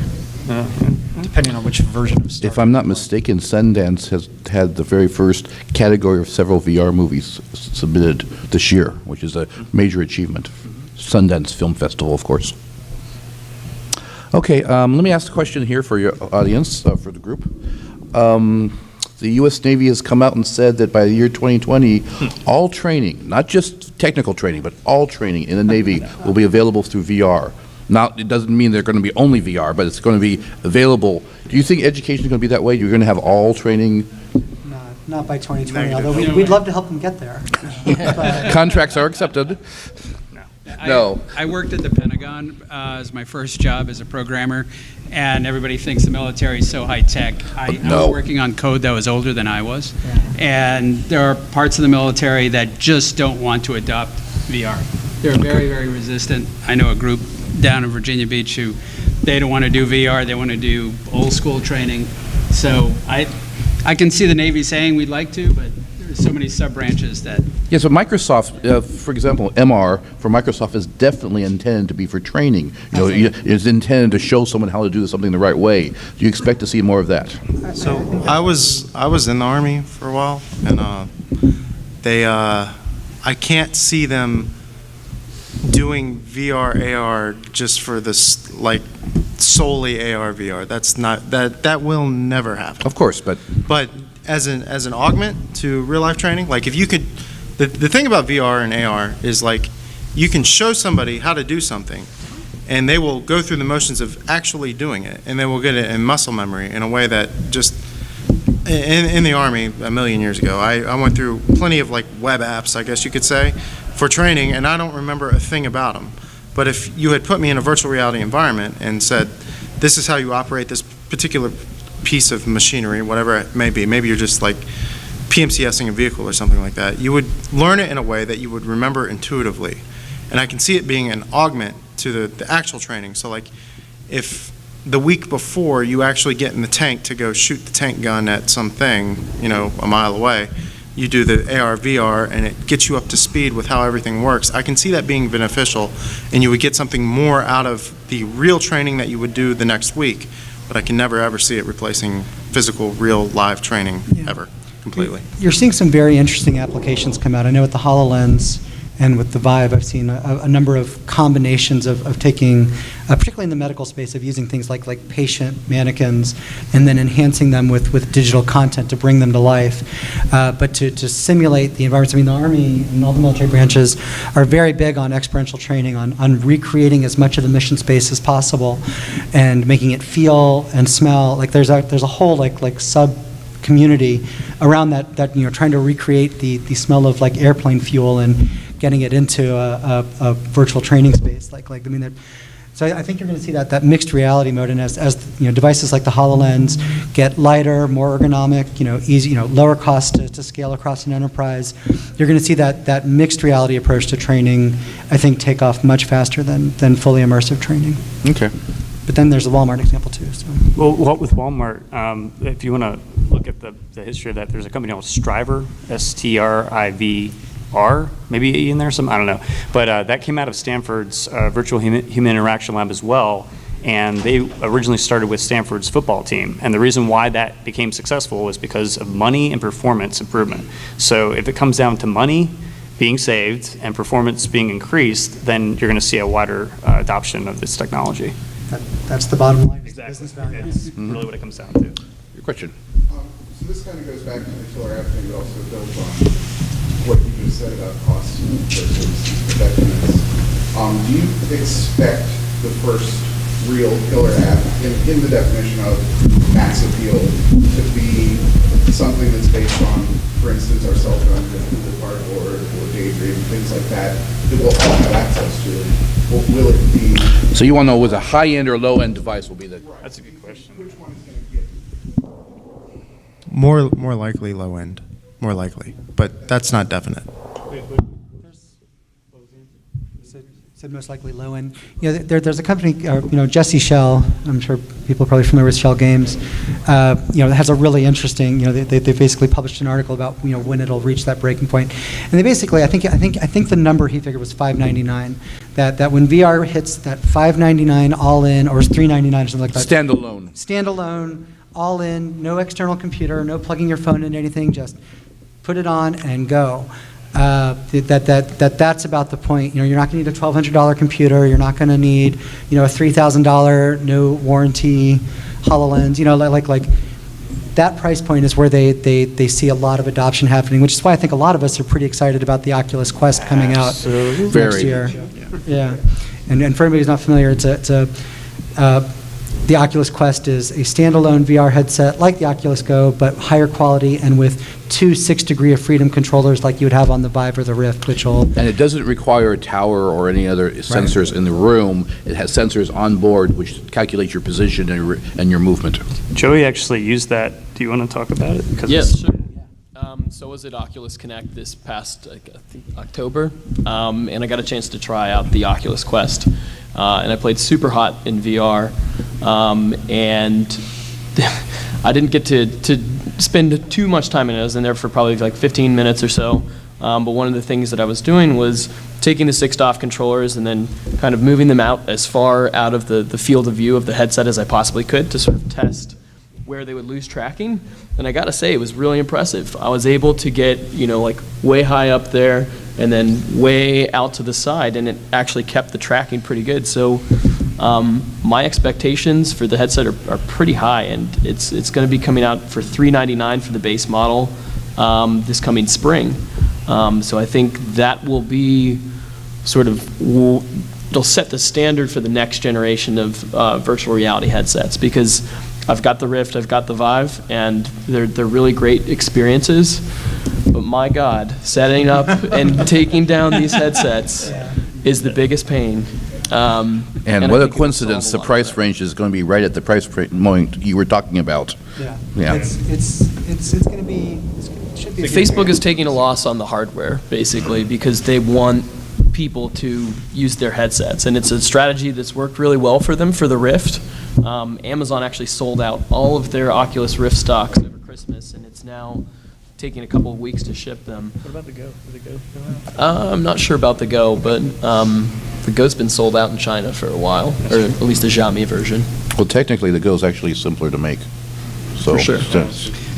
depending on which version of Star If I'm not Trek. mistaken, Sundance has had the very first category of several VR movies submitted this year, which is a major achievement. Sundance Film Festival, of course. Okay, let me ask a question here for your audience, for the group. The U.S. Navy has come out and said that by the year 2020, all training, not just technical training, but all training in the Navy will be available through VR. Now, it doesn't mean they're going to be only VR, but it's going to be available. Do you think education is going to be that way? You're going to have all training? Not by 2020, Negative. although we'd love to help them get there. But- Contracts are accepted. No. I worked at the Pentagon as my first job as a programmer, and everybody thinks the military is so high-tech. I No. was working on code that was older than I was, and there are parts of the military that just don't want to adopt VR. They're very, very resistant. I know a group down in Virginia Beach who, they don't want to do VR, they want to do old-school training. So I can see the Navy saying we'd like to, but there's so many sub-branches that Yes, but Microsoft, for example, MR for Microsoft is definitely intended to be for training. You know, it's intended to show someone how to do something the right way. Do you expect to see more of that? So I was in the Army for a while, and I can't see them doing VR AR just for this, like, solely AR VR. That's not, that will never happen. Of course, but But as an augment to real life training, like if you could, the thing about VR and AR is like you can show somebody how to do something, and they will go through the motions of actually doing it, and they will get it in muscle memory in a way that just in the Army a million years ago, I went through plenty of like web apps, I guess you could say, for training, and I don't remember a thing about them. But if you had put me in a virtual reality environment and said, this is how you operate this particular piece of machinery, whatever it may be, maybe you're just like PMCSing a vehicle or something like that, you would learn it in a way that you would remember intuitively. And I can see it being an augment to the actual training. So like if the week before you actually get in the tank to go shoot the tank gun at something, you know, a mile away, you do the AR, VR, and it gets you up to speed with how everything works. I can see that being beneficial, and you would get something more out of the real training that you would do the next week, but I can never ever see it replacing physical, real, live training, ever, completely. You're seeing some very interesting applications come out. I know with the HoloLens and with the Vive, I've seen a number of combinations of taking, particularly in the medical space, of using things like patient mannequins and then enhancing them with digital content to bring them to life. But to simulate the environments. I mean, the Army and all the military branches are very big on experiential training, on recreating as much of the mission space as possible and making it feel and smell. Like there's a whole like sub community around that you know, trying to recreate the smell of like airplane fuel and getting it into a virtual training space. I mean, so I think you're going to see that mixed reality mode, and as you know, devices like the HoloLens get lighter, more ergonomic, you know, easy, you know, lower cost to scale across an enterprise, you're going to see that mixed reality approach to training, I think, take off much faster than fully immersive training. okay. But then there's the Walmart example too. So. Well, with Walmart, if you want to look at the history of that, there's a company called Striver, STRIVR, maybe in there some, I don't know. But that came out of Stanford's virtual human interaction lab as well. And they originally started with Stanford's football team. And the reason why that became successful was because of money and performance improvement. So if it comes down to money being saved and performance being increased, then you're going to see a wider adoption of this technology. That's the bottom line. Exactly. Business value. It's really what it comes down to. Your question. So this kind of goes back to the killer app thing, but also builds on what you just said about cost versus effectiveness. Do you expect the first real killer app, in the definition of mass appeal, to be something that's based on, for instance, our cell phones and Google Cardboard or Daydream, things like that we'll all have access to? Will it be? So you want to know whether a high-end or low-end device will be the... That's a good question. Which one is going to get? More likely low end, more likely, but that's not definite. said most likely low end. You know, there's a company, Jesse Shell. I'm sure people are probably familiar with Shell Games. That has a really interesting. They basically published an article about when it'll reach that breaking point, and they basically I think the number he figured was $599. That when VR hits that $599 all in, or $399 or something like that. Standalone, all in, no external computer, no plugging your phone into anything, just put it on and go. That's about the point. You're not going to need a $1,200 computer. You're not going to need, a $3,000 no warranty HoloLens. Like that price point is where they see a lot of adoption happening, which is why I think a lot of us are pretty excited about the Oculus Quest coming out next year. Yeah. And for anybody who's not familiar, the Oculus Quest is a standalone VR headset like the Oculus Go, but higher quality and with 2 6-degree of freedom controllers like you would have on the Vive or the Rift, which will... And it doesn't require a tower or any other sensors in the room. It has sensors on board which calculate your position and your movement. Joey actually used that. Do you want to talk about it? Yes, sure. So I was at Oculus Connect this past I think October, and I got a chance to try out the Oculus Quest. And I played super hot in VR, and I didn't get to spend too much time in it. I was in there for probably like 15 minutes or so. But one of the things that I was doing was taking the 6 DOF controllers and then kind of moving them out as far out of the field of view of the headset as I possibly could to sort of test where they would lose tracking. And I gotta say, it was really impressive. I was able to get, like way high up there and then way out to the side, and it actually kept the tracking pretty good. So my expectations for the headset are pretty high, and it's gonna be coming out for $399 for the base model this coming spring. So I think that will be sort of, it'll set the standard for the next generation of virtual reality headsets, because I've got the Rift, I've got the Vive, and they're really great experiences. But my God, setting up and taking down these headsets is the biggest pain. And what a coincidence, the price range is going to be right at the price point you were talking about. Yeah. Yeah. It's going to be. It should be. Facebook is taking a loss on the hardware, basically, because they want people to use their headsets, and it's a strategy that's worked really well for them for the Rift. Amazon actually sold out all of their Oculus Rift stocks over Christmas, and it's now taking a couple of weeks to ship them. What about the Go? Did the Go go out? I'm not sure about the Go, but the Go's been sold out in China for a while, or at least the Xiaomi version. Well, technically, the Go is actually simpler to make. So, For sure.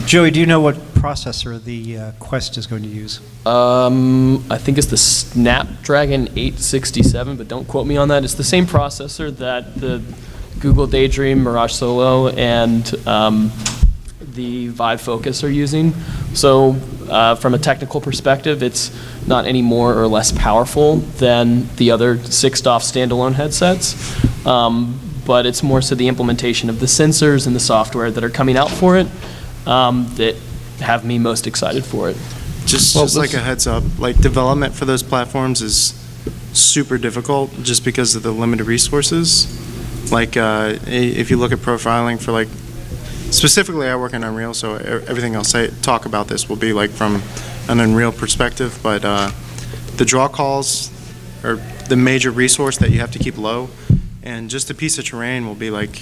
Joey, do you know what processor the Quest is going to use? I think it's the Snapdragon 867, but don't quote me on that. It's the same processor that the Google Daydream, Mirage Solo, and the Vive Focus are using. So from a technical perspective, it's not any more or less powerful than the other 6 DOF standalone headsets, but it's more so the implementation of the sensors and the software that are coming out for it that have me most excited for it. Just like a heads up, like development for those platforms is super difficult just because of the limited resources. Like if you look at profiling for like, specifically I work in Unreal, so everything I'll talk about this will be like from an Unreal perspective, but the draw calls are the major resource that you have to keep low, and just a piece of terrain will be like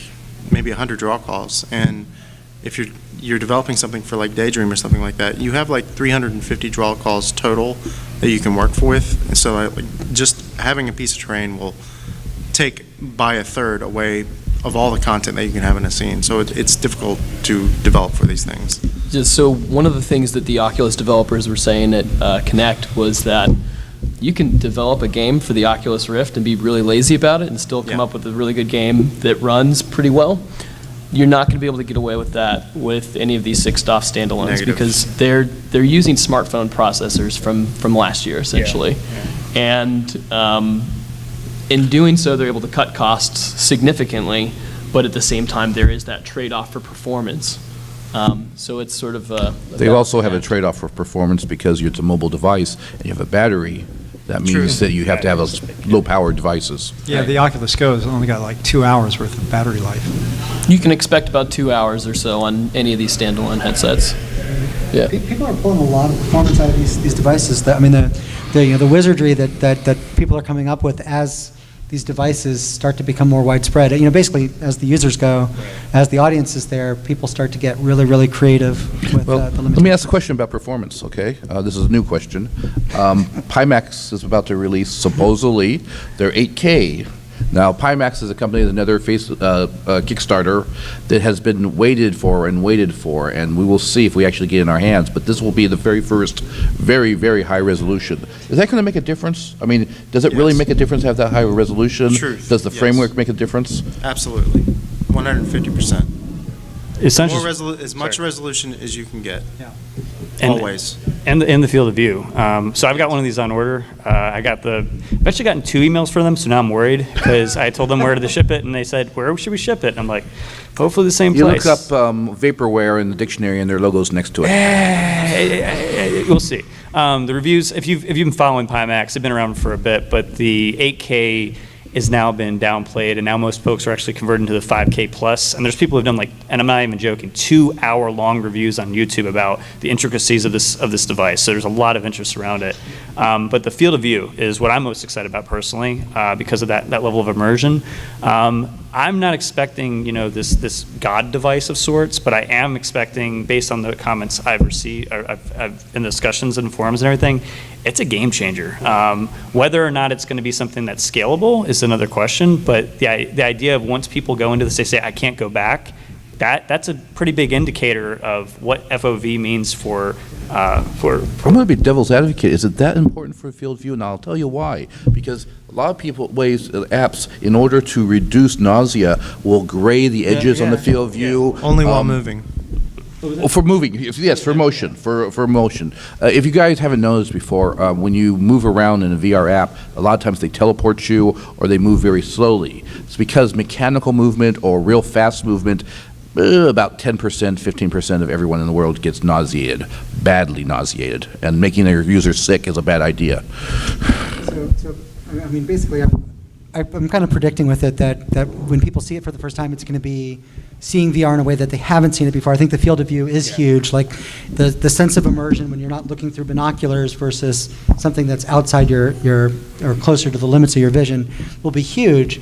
maybe 100 draw calls, and if you're developing something for like Daydream or something like that, you have like 350 draw calls total that you can work with, and so just having a piece of terrain will take by a third away of all the content that you can have in a scene. So it's difficult to develop for these things. So one of the things that the Oculus developers were saying at Connect was that you can develop a game for the Oculus Rift and be really lazy about it and still come up with a really good game that runs pretty well. You're not going to be able to get away with that with any of these 6 DOF standalones. Negative. Because they're using smartphone processors from last year, essentially. And in doing so, they're able to cut costs significantly, but at the same time, there is that trade-off for performance. So it's sort of they also have a trade-off for performance because it's a mobile device and you have a battery. That means that you have to have those low-powered devices. Yeah, the Oculus Go has only got like 2 hours worth of battery life. You can expect about 2 hours or so on any of these standalone headsets. Yeah. People are pulling a lot of performance out of these devices. The the wizardry that people are coming up with as these devices start to become more widespread. Basically, as the users go, as the audience is there, people start to get really, really creative with Well, the limitations. let me ask a question about performance, okay? This is a new question. Pimax is about to release, supposedly, their 8K. Now, Pimax is a company, another Kickstarter that has been waited for, and we will see if we actually get it in our hands. But this will be the very first, very, very high resolution. Is that going to make a difference? I mean, does it really Yes. make a difference to have that high resolution? Truth, Does the yes. framework make a difference? Absolutely, 150%. It's not More just- as much resolution as you can get. And- Always. And the field of view. So I've got one of these on order. I've actually gotten 2 emails from them, so now I'm worried because I told them where to ship it, and they said, where should we ship it? And I'm like, hopefully the same You place. look up vaporware in the dictionary, and their logo's next to it. We'll see. The reviews, if you've been following Pimax, they've been around for a bit, but the 8K has now been downplayed, and now most folks are actually converting to the 5K plus. And there's people who've done and I'm not even joking, 2-hour-long reviews on YouTube about the intricacies of this device. So there's a lot of interest around it. But the field of view is what I'm most excited about personally because of that level of immersion. I'm not expecting this God device of sorts, but I am expecting, based on the comments I've received I've in discussions and forums and everything, it's a game changer. Whether or not it's going to be something that's scalable is another question, but the idea of once people go into this, they say, I can't go back, that's a pretty big indicator of what FOV means for I'm going to be devil's advocate. Is it that important for field view? And I'll tell you why. Because a lot of people, apps, in order to reduce nausea, will gray the edges on the field view. Only while moving. Oh, for moving, yes, for motion, for motion. If you guys haven't noticed before, when you move around in a VR app, a lot of times they teleport you or they move very slowly. It's because mechanical movement or real fast movement, about 10%, 15% of everyone in the world gets nauseated, badly nauseated, and making their users sick is a bad idea. So I mean, basically, I'm kind of predicting with it that when people see it for the first time, it's going to be seeing VR in a way that they haven't seen it before. I think the field of view is huge. Like the sense of immersion when you're not looking through binoculars versus something that's outside your or closer to the limits of your vision will be huge.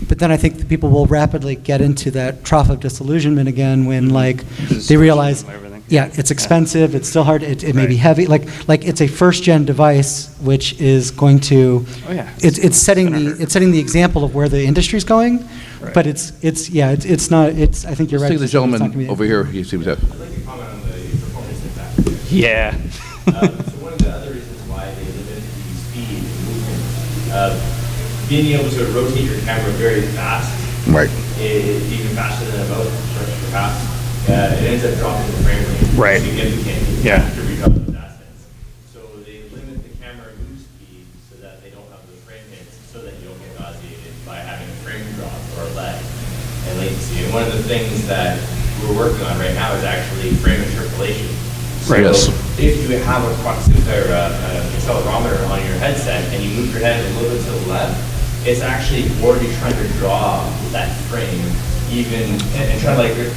But then I think the people will rapidly get into that trough of disillusionment again when they realize, it's expensive, it's still hard, it may be heavy. Like it's a first-gen device which is going to, it's setting the example of where the industry's going. Right. But it's not. I think you're right. See the gentleman over here. He seems to. I'd like to comment on the performance impact. Yeah. So one of the other reasons why they limited the speed and movement, being able to rotate your camera very fast, right, even faster than a mouse, perhaps, it ends up dropping the frame rate right. significantly. Yeah. After we drop those assets. So they limit the camera move speed so that they don't have the frame hits, so that you don't get nauseated by having a frame drop or lag and latency. And one of the things that we're working on right now is actually frame interpolation. Right. So if you have a accelerometer on your headset and you move your head a little bit to the left, it's actually already trying to draw that frame even and try to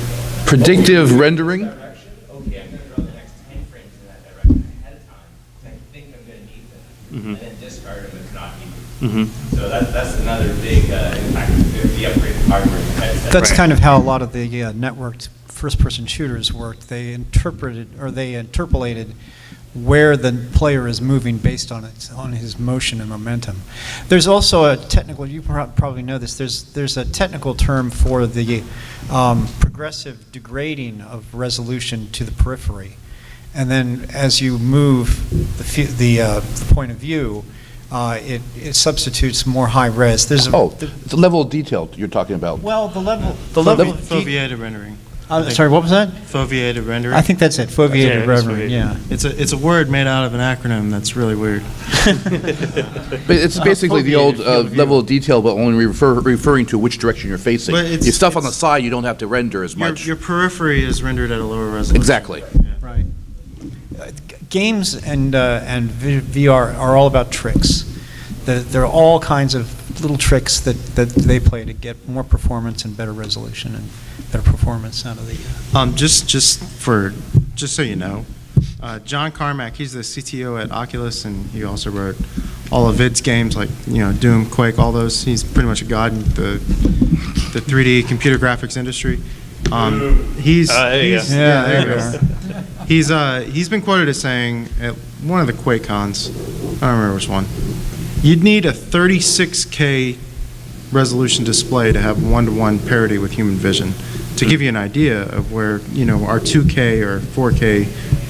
predictive rendering. Okay, I'm going to draw the next 10 frames in that direction ahead of time because I think I'm going to need them, and then discard them if not needed. So that's another big impact of the upgraded hardware in the headset. That's kind of how a lot of the networked first-person shooters worked. They interpolated where the player is moving based on his motion and momentum. There's also a technical, you probably know this, there's a technical term for the progressive degrading of resolution to the periphery. And then as you move the point of view, it substitutes more high res. There's the level of detail you're talking about. Well, the level of Foveated rendering. sorry, what was that? Foveated rendering. I think that's it. Foveated rendering. Yeah. It's a word made out of an acronym that's really weird. But it's basically the old level of detail, but only referring to which direction you're facing. But Your stuff on the side, you don't have to render as much. Your periphery is rendered at a lower resolution. Exactly. Right. Games and VR are all about tricks. There are all kinds of little tricks that they play to get more performance and better resolution and better performance out of the. Just so you know, John Carmack, he's the CTO at Oculus, and he also wrote all of Vid's games like, Doom, Quake, all those. He's pretty much a god in the 3D computer graphics industry. There you go. He's been quoted as saying at one of the Quake cons, I don't remember which one, you'd need a 36K resolution display to have one-to-one parity with human vision. To give you an idea of where, our 2K or 4K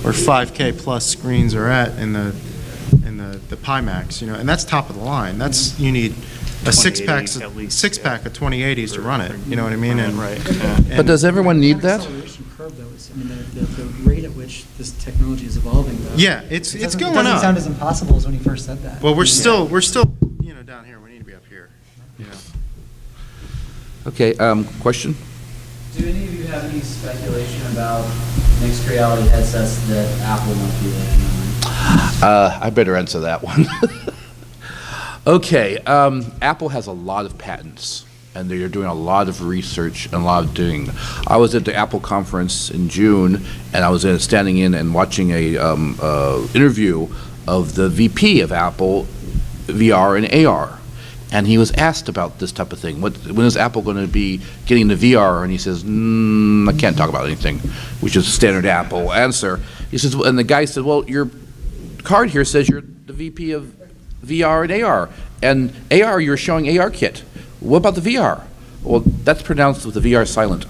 or 5K plus screens are at in the Pimax, and that's top of the line. That's, you need a six-pack of 2080s to run it, you know what I mean? But does everyone need that? Acceleration curve, though, is, the rate at which this technology is evolving, though. Yeah, it's going up. It doesn't sound as impossible as when he first said that. Well, we're still, down here. We need to be up here. Okay, question? Do any of you have any speculation about mixed reality headsets that Apple might be working on? I better answer that one. Okay, Apple has a lot of patents, and they're doing a lot of research and a lot of doing. I was at the Apple conference in June, and I was standing in and watching a interview of the VP of Apple VR and AR. And he was asked about this type of thing. When is Apple going to be getting the VR? And he says, I can't talk about anything, which is a standard Apple answer. He says, and the guy said, well, your card here says you're the VP of VR and AR. And AR, you're showing ARKit. What about the VR? Well, that's pronounced with the VR silent.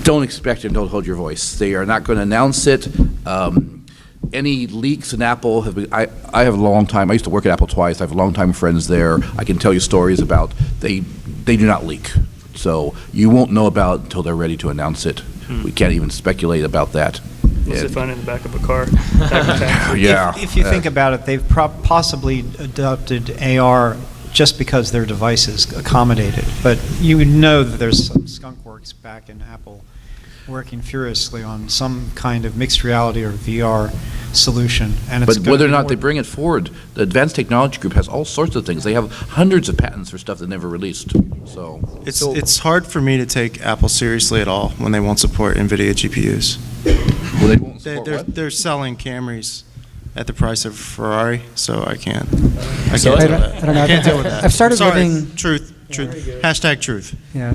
Don't expect it, don't hold your voice. They are not going to announce it. Any leaks in Apple have been, I have a long time, I used to work at Apple twice, I have long-time friends there. I can tell you stories about, they do not leak. So you won't know about it until they're ready to announce it. We can't even speculate about that. What's it fun in the back of a car? Yeah. If you think about it, they've possibly adopted AR just because their devices accommodate it. But you would know that there's some skunkworks back in Apple working furiously on some kind of mixed reality or VR solution. And it's But whether or not they bring it forward, the Advanced Technology Group has all sorts of things. They have hundreds of patents for stuff they never released. So It's hard for me to take Apple seriously at all when they won't support NVIDIA GPUs. well, they won't support what? They're selling Camrys at the price of Ferrari, so I can't. I So can't I deal with that. I don't know. I can't deal with that. I've started Sorry, living- truth. Hashtag truth. Yeah.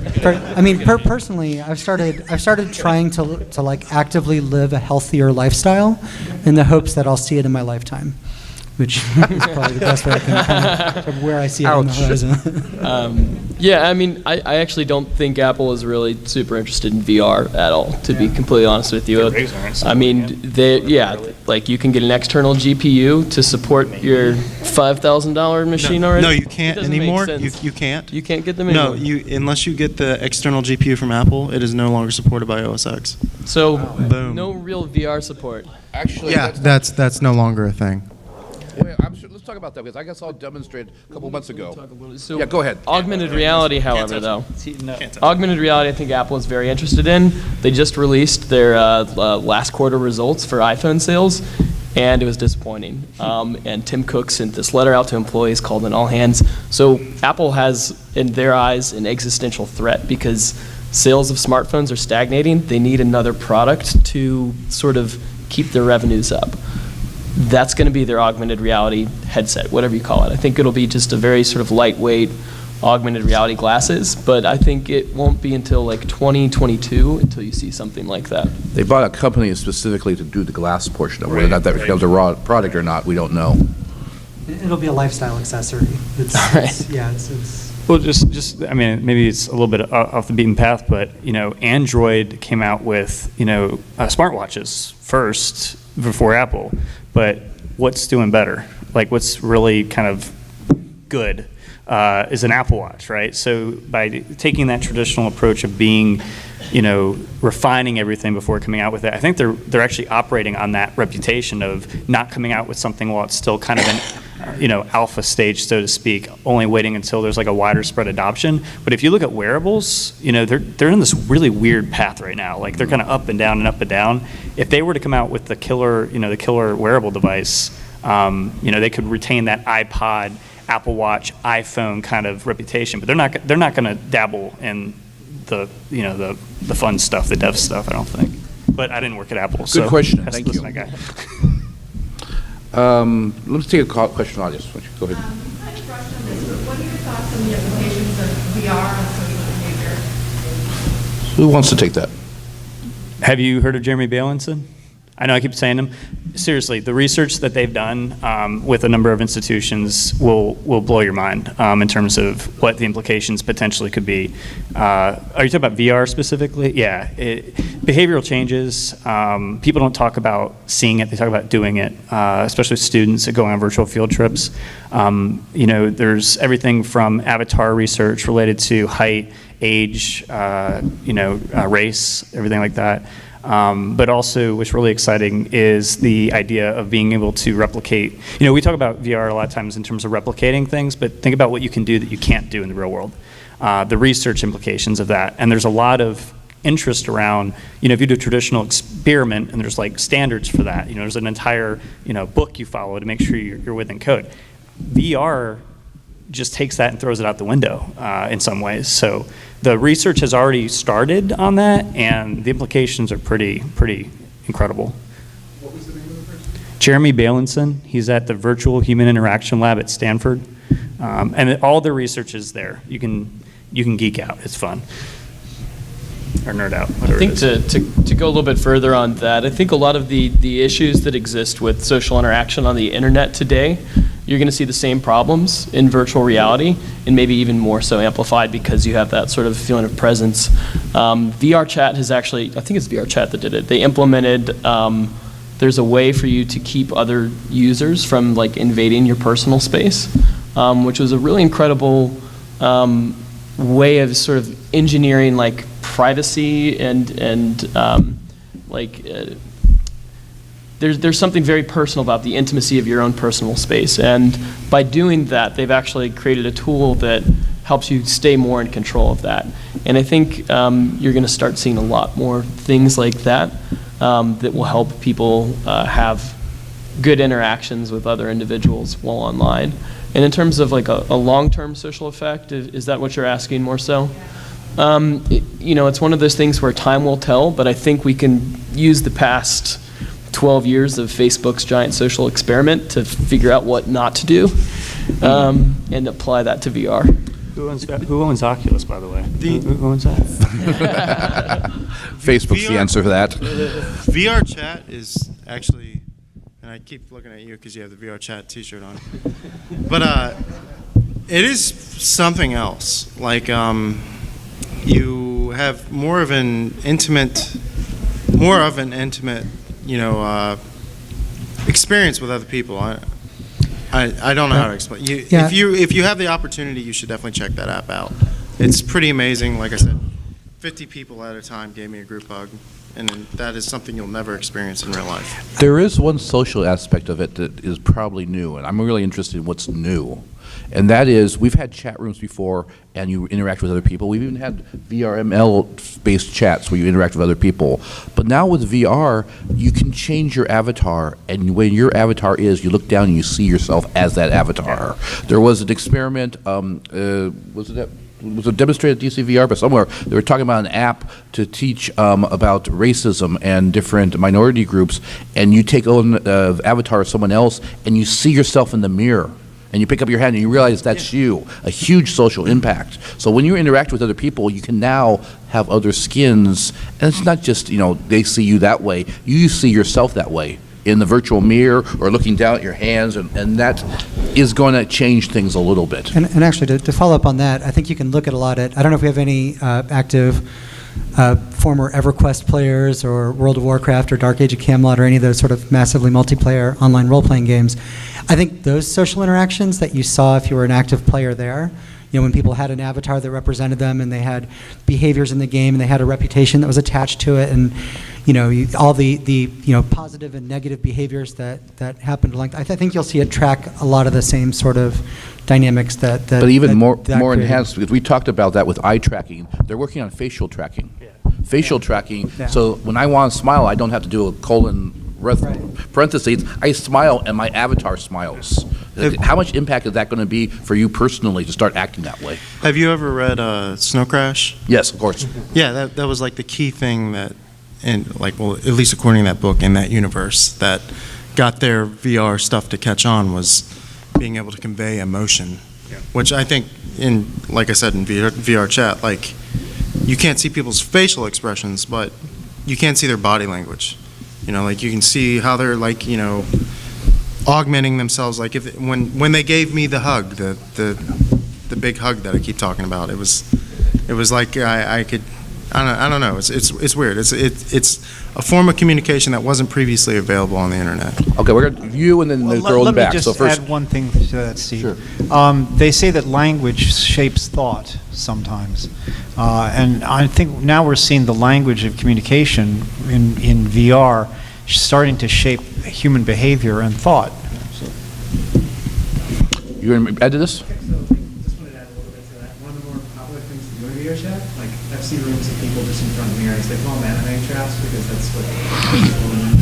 Personally, I've started trying to like actively live a healthier lifestyle in the hopes that I'll see it in my lifetime, which is probably the best way I can kind of where I see it on the horizon. Yeah, I actually don't think Apple is really super interested in VR at all, to be completely honest with you. Like you can get an external GPU to support your $5,000 machine already. No, you can't It doesn't make anymore. sense. You can't. You can't get them No, anymore. unless you get the external GPU from Apple, it is no longer supported by OS X. So Boom. no real VR support. Actually, Yeah, that's no longer a thing. Well, let's talk about that, because I guess I'll demonstrate a couple months ago. So Yeah, go ahead. Augmented reality, however, though. Augmented reality, I think Apple is very interested in. They just released their last quarter results for iPhone sales, and it was disappointing. And Tim Cook sent this letter out to employees called an all hands. So Apple has, in their eyes, an existential threat because sales of smartphones are stagnating. They need another product to sort of keep their revenues up. That's going to be their augmented reality headset, whatever you call it. I think it'll be just a very sort of lightweight augmented reality glasses, but I think it won't be until like 2022 until you see something like that. They bought a company specifically to do the glass portion of it. Whether or not that becomes a raw product or not, we don't know. It'll be a lifestyle accessory. Well, maybe it's a little bit off the beaten path, but Android came out with smartwatches first before Apple. But what's doing better? Like what's really kind of good is an Apple Watch, right? So by taking that traditional approach of being, refining everything before coming out with it, I think they're actually operating on that reputation of not coming out with something while it's still kind of an alpha stage, so to speak, only waiting until there's like a wider spread adoption. But if you look at wearables, they're in this really weird path right now. Like they're kind of up and down and up and down. If they were to come out with the killer wearable device, they could retain that iPod, Apple Watch, iPhone kind of reputation. But they're not going to dabble in the fun stuff, the dev stuff, I don't think. but I didn't work at Apple. Good question. That's Thank the you. guy. Let's take a question from the audience. Why don't you go ahead. I have a question on this, but what are your thoughts on the implications of VR on social behavior? Who wants to take that? Have you heard of Jeremy Bailenson? I know I keep saying him. Seriously, the research that they've done with a number of institutions will blow your mind in terms of what the implications potentially could be. Are you talking about VR specifically? Yeah. Behavioral changes, people don't talk about seeing it, they talk about doing it, especially students that go on virtual field trips. There's everything from avatar research related to height, age, race, everything like that. But also what's really exciting is the idea of being able to replicate. We talk about VR a lot of times in terms of replicating things, but think about what you can do that you can't do in the real world. The research implications of that. And there's a lot of interest around, if you do a traditional experiment and there's like standards for that, there's an entire, book you follow to make sure you're within code. VR just takes that and throws it out the window in some ways. So the research has already started on that, and the implications are pretty incredible. What was the name of the person? Jeremy Bailenson, he's at the Virtual Human Interaction Lab at Stanford, and all the research is there. You can geek out. It's fun. Or nerd out. I think to go a little bit further on that, I think a lot of the issues that exist with social interaction on the internet today, you're going to see the same problems in virtual reality, and maybe even more so amplified because you have that sort of feeling of presence. VR chat has actually, I think it's VR chat that did it. They implemented, there's a way for you to keep other users from like invading your personal space, which was a really incredible way of sort of engineering like privacy and there's something very personal about the intimacy of your own personal space, and by doing that they've actually created a tool that helps you stay more in control of that. And I think you're going to start seeing a lot more things like that that will help people have good interactions with other individuals while online. And in terms of like a long-term social effect, is that what you're asking more so? It's one of those things where time will tell, but I think we can use the past 12 years of Facebook's giant social experiment to figure out what not to do and apply that to VR. Who owns Oculus, by the way? Who owns that? Facebook's the answer for that. VR chat is actually, and I keep looking at you because you have the VR chat t-shirt on, but it is something else. Like you have more of an intimate, experience with other people. I don't know how to explain. If you have the opportunity, you should definitely check that app out. It's pretty amazing. Like I said, 50 people at a time gave me a group hug, and that is something you'll never experience in real life. There is one social aspect of it that is probably new, and I'm really interested in what's new. And that is, we've had chat rooms before, and you interact with other people. We've even had VRML-based chats where you interact with other people. But now with VR, you can change your avatar, and when your avatar is, you look down and you see yourself as that avatar. There was an experiment, was it demonstrated at DCVR, but somewhere they were talking about an app to teach about racism and different minority groups, and you take on the avatar of someone else, and you see yourself in the mirror. And you pick up your hand and you realize that's you, a huge social impact. So when you interact with other people, you can now have other skins, and it's not just, they see you that way, you see yourself that way in the virtual mirror or looking down at your hands, and that is going to change things a little bit. And actually, to follow up on that, I think you can look at a lot at, I don't know if we have any active former EverQuest players or World of Warcraft or Dark Age of Camelot or any of those sort of massively multiplayer online role-playing games. I think those social interactions that you saw if you were an active player there, when people had an avatar that represented them and they had behaviors in the game and they had a reputation that was attached to it, and all the positive and negative behaviors that happened along. I think you'll see it track a lot of the same sort of dynamics that. But even more created. enhanced, because we talked about that with eye tracking. They're working on facial tracking. Yeah. Facial tracking. Yeah. So when I want to smile, I don't have to do a colon parentheses. I smile and my avatar smiles. How much impact is that going to be for you personally to start acting that way? Have you ever read Snow Crash? Yes, of course. Yeah, that was like the key thing that well, at least according to that book, in that universe, that got their VR stuff to catch on was being able to convey emotion, which I think, like I said, in VR chat, like, you can't see people's facial expressions, but you can see their body language. Like, you can see how they're, like, augmenting themselves. Like, when they gave me the hug, the big hug that I keep talking about, it was like I could, I don't know. It's weird. It's a form of communication that wasn't previously available on the internet. Okay, we're going to you and then the girl in the back. Let me So just first, add one thing to that, Steve. Sure. They say that language shapes thought sometimes. And I think now we're seeing the language of communication in VR starting to shape human behavior and thought. you going to add to this? Okay, so just wanted to add a little bit to that. One of the more popular things to do in VR chat, like I've seen rooms of people just in front of mirrors. They call them anime traps because that's what people in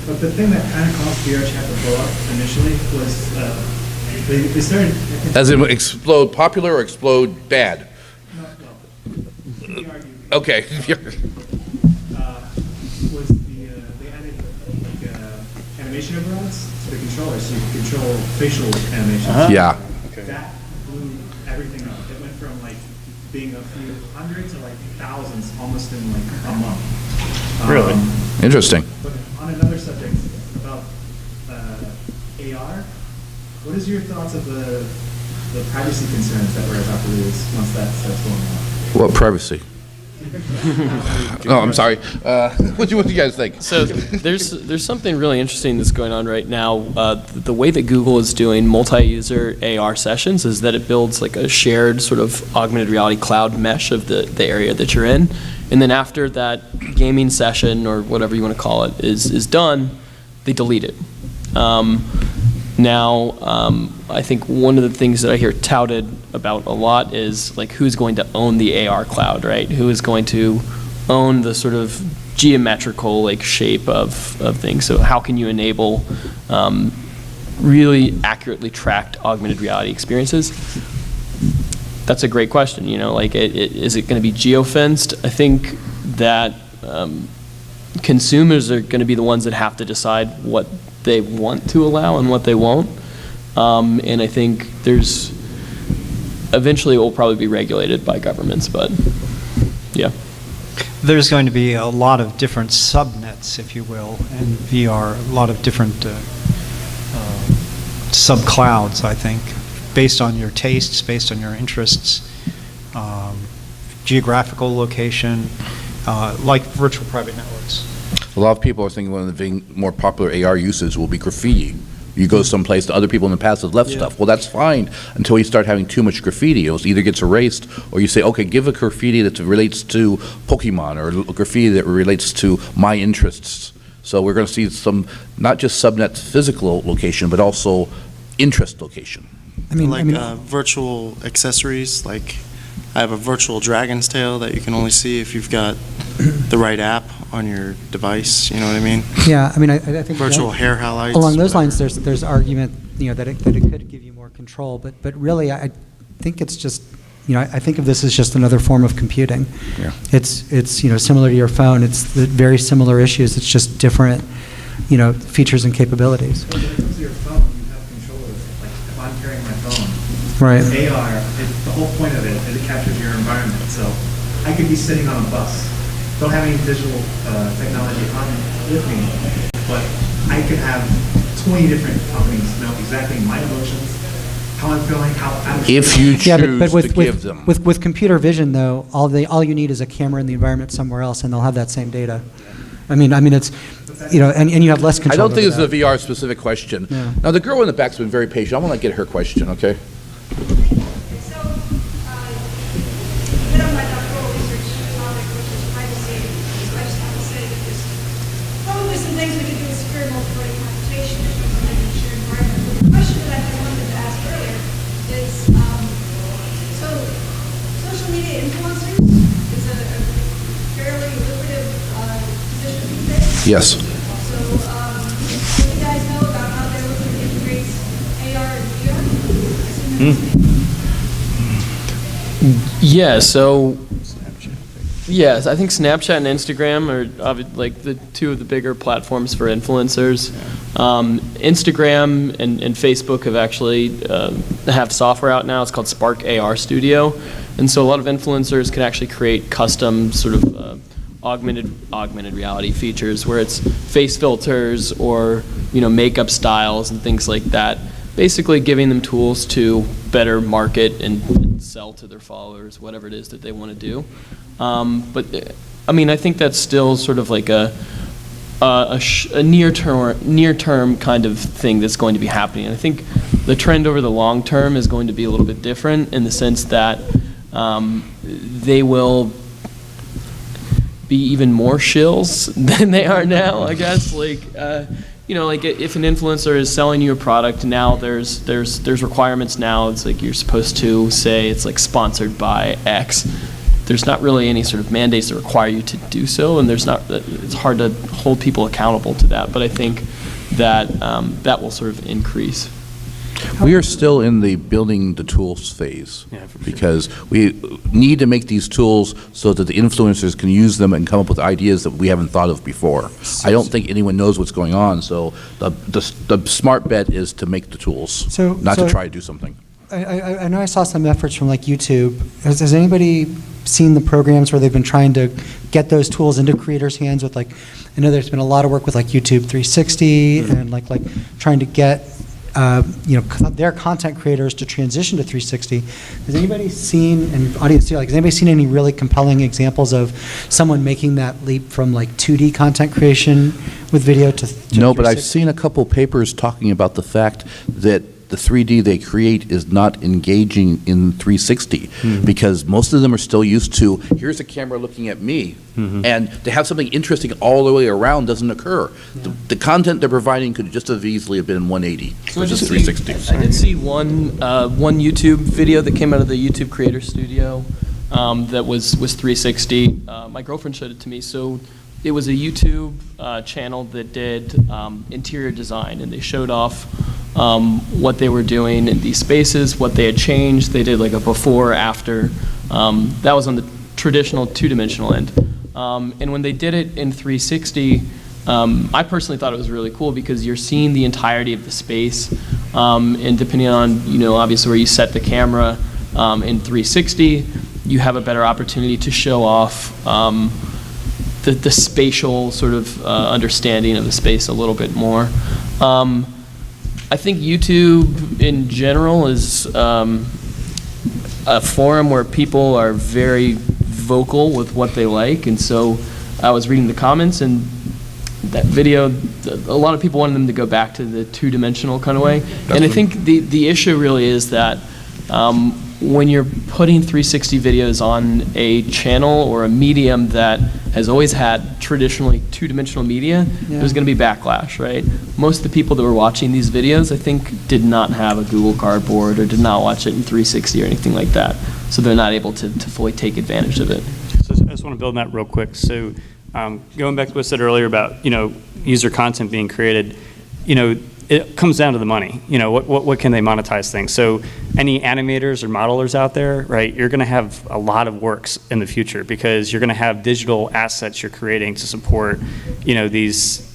but the thing that kind of caused VR chat to blow up initially was they started. As in explode popular or explode bad? Okay. Was they added like animation overrides to the controller, so you could control facial animations. Yeah. That blew everything up. It went from like being a few hundred to like thousands, almost in like a month. Really? Interesting. But on another subject about AR, what is your thoughts of the privacy concerns that we're about to lose once that starts going on? What privacy? Oh, I'm sorry. What do you guys think? So there's something really interesting that's going on right now. The way that Google is doing multi-user AR sessions is that it builds like a shared sort of augmented reality cloud mesh of the area that you're in. And then after that gaming session, or whatever you want to call it, is done, they delete it. I think one of the things that I hear touted about a lot is like who's going to own the AR cloud, right? Who is going to own the sort of geometrical like shape of things? So how can you enable really accurately tracked augmented reality experiences? That's a great question. Is it going to be geofenced? I think that consumers are going to be the ones that have to decide what they want to allow and what they won't. And I think eventually it will probably be regulated by governments, but yeah. There's going to be a lot of different subnets, if you will, in VR, a lot of different subclouds, I think, based on your tastes, based on your interests, geographical location, like virtual private networks. A lot of people are thinking one of the more popular AR uses will be graffiti. You go someplace that other people in the past have left stuff. Well, that's fine until you start having too much graffiti. It either gets erased, or you say, okay, give a graffiti that relates to Pokemon, or a graffiti that relates to my interests. So we're going to see some, not just subnet physical location, but also interest location. Virtual accessories, like I have a virtual dragon's tail that you can only see if you've got the right app on your device, you know what I mean? Yeah, I think virtual hair highlights. Along those lines, there's argument, that it could give you more control, but really, I think it's just, I think of this as just another form of computing. Yeah. It's similar to your phone. It's the very similar issues. It's just different, features and capabilities. When it comes to your phone, you have control of it. Like if I'm carrying my phone, Right. AR, the whole point of it is it captures your environment. So I could be sitting on a bus, don't have any visual technology on with me, but I could have 20 different companies know exactly my emotions, how I'm feeling, how I'm If you choose to give them. With computer vision, though, all you need is a camera in the environment somewhere else, and they'll have that same data. I mean, it's, and you have less control. I don't think over this is a VR specific question. Yeah. Now, the girl in the back's been very patient. I want to get her question, okay? So, a bit of my doctoral research topic, which is privacy, so I just have to say that there's probably some things we can do with secure multi-party computation if we can make a shared environment. But the question that I wanted to ask earlier is, so social media influencers is a fairly lucrative position these days. Yes. So, what do you guys know about how they're looking to integrate AR and VR? Yeah, so yes, I think Snapchat and Instagram are like the two of the bigger platforms for influencers. Instagram and Facebook have actually have software out now. It's called Spark AR Studio, and so a lot of influencers can actually create custom sort of augmented reality features where it's face filters or makeup styles and things like that. Basically, giving them tools to better market and sell to their followers, whatever it is that they want to do. But I mean, I think that's still sort of like a near-term kind of thing that's going to be happening. I think the trend over the long term is going to be a little bit different in the sense that they will be even more shills than they are now, I guess. Like, like if an influencer is selling you a product, now there's requirements now. It's like you're supposed to say it's like sponsored by X. There's not really any sort of mandates that require you to do so, and it's hard to hold people accountable to that. But I think that that will sort of increase. We are still in the building the tools phase, because we need to make these tools so that the influencers can use them and come up with ideas that we haven't thought of before. I don't think anyone knows what's going on, so the smart bet is to make the tools, not to try to do something. I know I saw some efforts from like YouTube. Has anybody seen the programs where they've been trying to get those tools into creators' hands with I know there's been a lot of work with like YouTube 360 and like trying to get their content creators to transition to 360. Has anybody seen, and audience too, has anybody seen any really compelling examples of someone making that leap from like 2D content creation with video to No, but I've seen a couple papers talking about the fact that the 3D they create is not engaging in 360 because most of them are still used to, here's a camera looking at me, and to have something interesting all the way around doesn't occur. The content they're providing could just as easily have been in 180 versus 360. I did see one YouTube video that came out of the YouTube Creator Studio that was 360. My girlfriend showed it to me. So it was a YouTube channel that did interior design, and they showed off what they were doing in these spaces, what they had changed. They did like a before, after. That was on the traditional two-dimensional end. And when they did it in 360, I personally thought it was really cool because you're seeing the entirety of the space. And depending on, obviously where you set the camera in 360, you have a better opportunity to show off the spatial sort of understanding of the space a little bit more. I think YouTube in general is a forum where people are very vocal with what they like, and so I was reading the comments, and that video, a lot of people wanted them to go back to the two-dimensional kind of way. And I think the issue really is that when you're putting 360 videos on a channel or a medium that has always had traditionally two-dimensional media, there's going to be backlash, right? Most of the people that were watching these videos, I think, did not have a Google Cardboard or did not watch it in 360 or anything like that. So they're not able to fully take advantage of it. So I just want to build on that real quick. So going back to what I said earlier about, user content being created, it comes down to the money. What can they monetize things? So any animators or modelers out there, right, you're going to have a lot of works in the future because you're going to have digital assets you're creating to support, these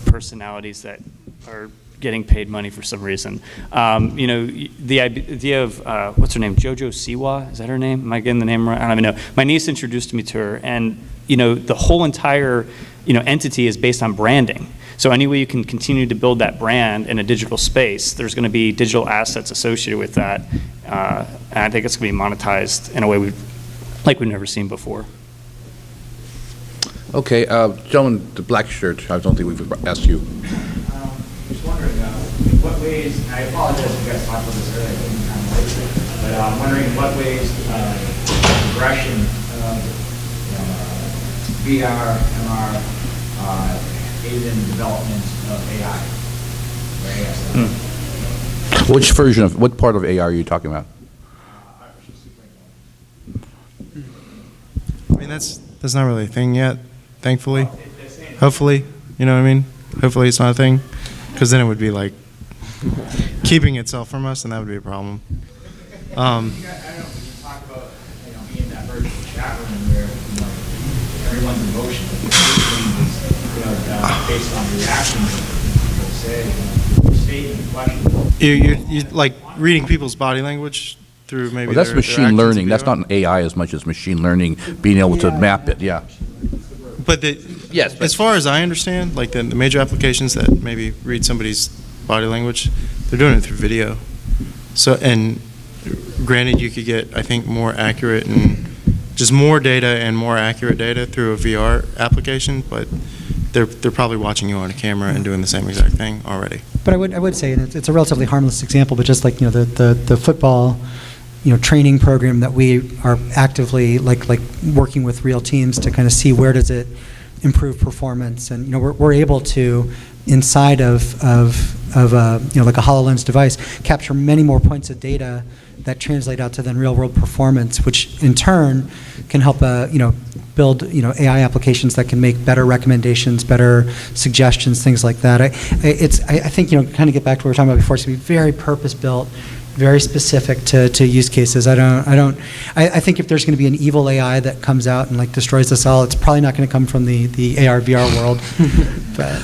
personalities that are getting paid money for some reason. The idea of, what's her name, Jojo Siwa, is that her name? Am I getting the name right? I don't even know. My niece introduced me to her, and, the whole entire, entity is based on branding. So any way you can continue to build that brand in a digital space, there's going to be digital assets associated with that. And I think it's going to be monetized in a way we've never seen before. Okay, gentleman, the black shirt, I don't think we've asked you. Just wondering, in what ways, and I apologize if you guys talked about this earlier, I think I'm kind of late, but I'm wondering in what ways progression of VR, MR, aid in the development of AI. Which version of, what part of AI are you talking about? I mean, that's not really a thing yet, thankfully. Hopefully, you know what I mean? Hopefully it's not a thing, because then it would be like keeping itself from us, and that would be a problem. I don't know, when you talk about everyone's emotion. Like, based on the reactions that people say, statement, question. You like reading people's body language through maybe Well, that's their machine actions learning. in That's VR? not an AI as much as machine learning, being able to map it, yeah. But as far as I understand, like the major applications that maybe read somebody's body language, they're doing it through video. So, and granted, you could get, I think, more accurate and just more data and more accurate data through a VR application, but they're probably watching you on a camera and doing the same exact thing already. But I would say, and it's a relatively harmless example, but just like, the football, training program that we are actively like working with real teams to kind of see where does it improve performance, and we're able to, inside of like a HoloLens device, capture many more points of data that translate out to then real world performance, which in turn can help build AI applications that can make better recommendations, better suggestions, things like that. I think kind of get back to what we were talking about before. It's going to be very purpose built, very specific to use cases. I think if there's going to be an evil AI that comes out and like destroys us all, it's probably not going to come from the AR VR world. But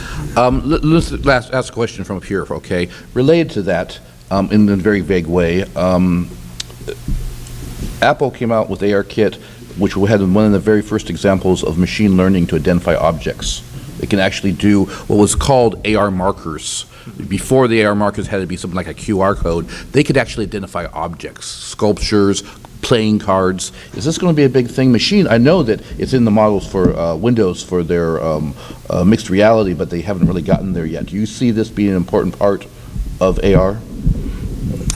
Let's ask a question from up here, okay? Related to that, in a very vague way, Apple came out with ARKit, which had one of the very first examples of machine learning to identify objects. It can actually do what was called AR markers. Before the AR markers had to be something like a QR code, they could actually identify objects, sculptures, playing cards. Is this going to be a big thing? I know that it's in the models for Windows for their mixed reality, but they haven't really gotten there yet. Do you see this being an important part of AR?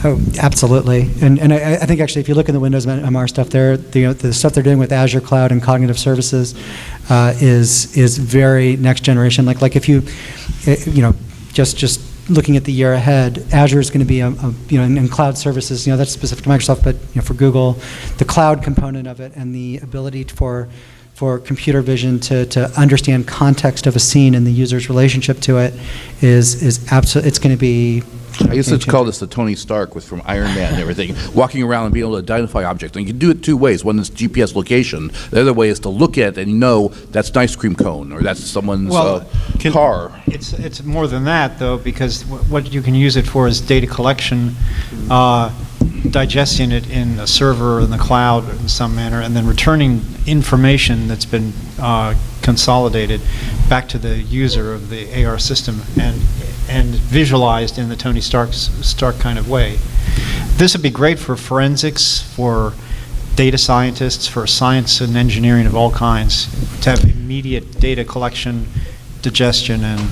Oh, absolutely. And I think actually, if you look in the Windows MR stuff, the stuff they're doing with Azure Cloud and cognitive services is very next generation. Like if you just looking at the year ahead, Azure is going to be in cloud services. That's specific to Microsoft, but for Google, the cloud component of it and the ability for computer vision to understand context of a scene and the user's relationship to it is absolutely. It's going to be. I used to call this the Tony Stark from Iron Man and everything, walking around and being able to identify objects. And you can do it two ways. One is GPS location. The other way is to look at it and know that's an ice cream cone or that's someone's car. It's more than that, though, because what you can use it for is data collection, digesting it in a server in the cloud in some manner, and then returning information that's been consolidated back to the user of the AR system and visualized in the Tony Stark kind of way. This would be great for forensics, for data scientists, for science and engineering of all kinds, to have immediate data collection, digestion, and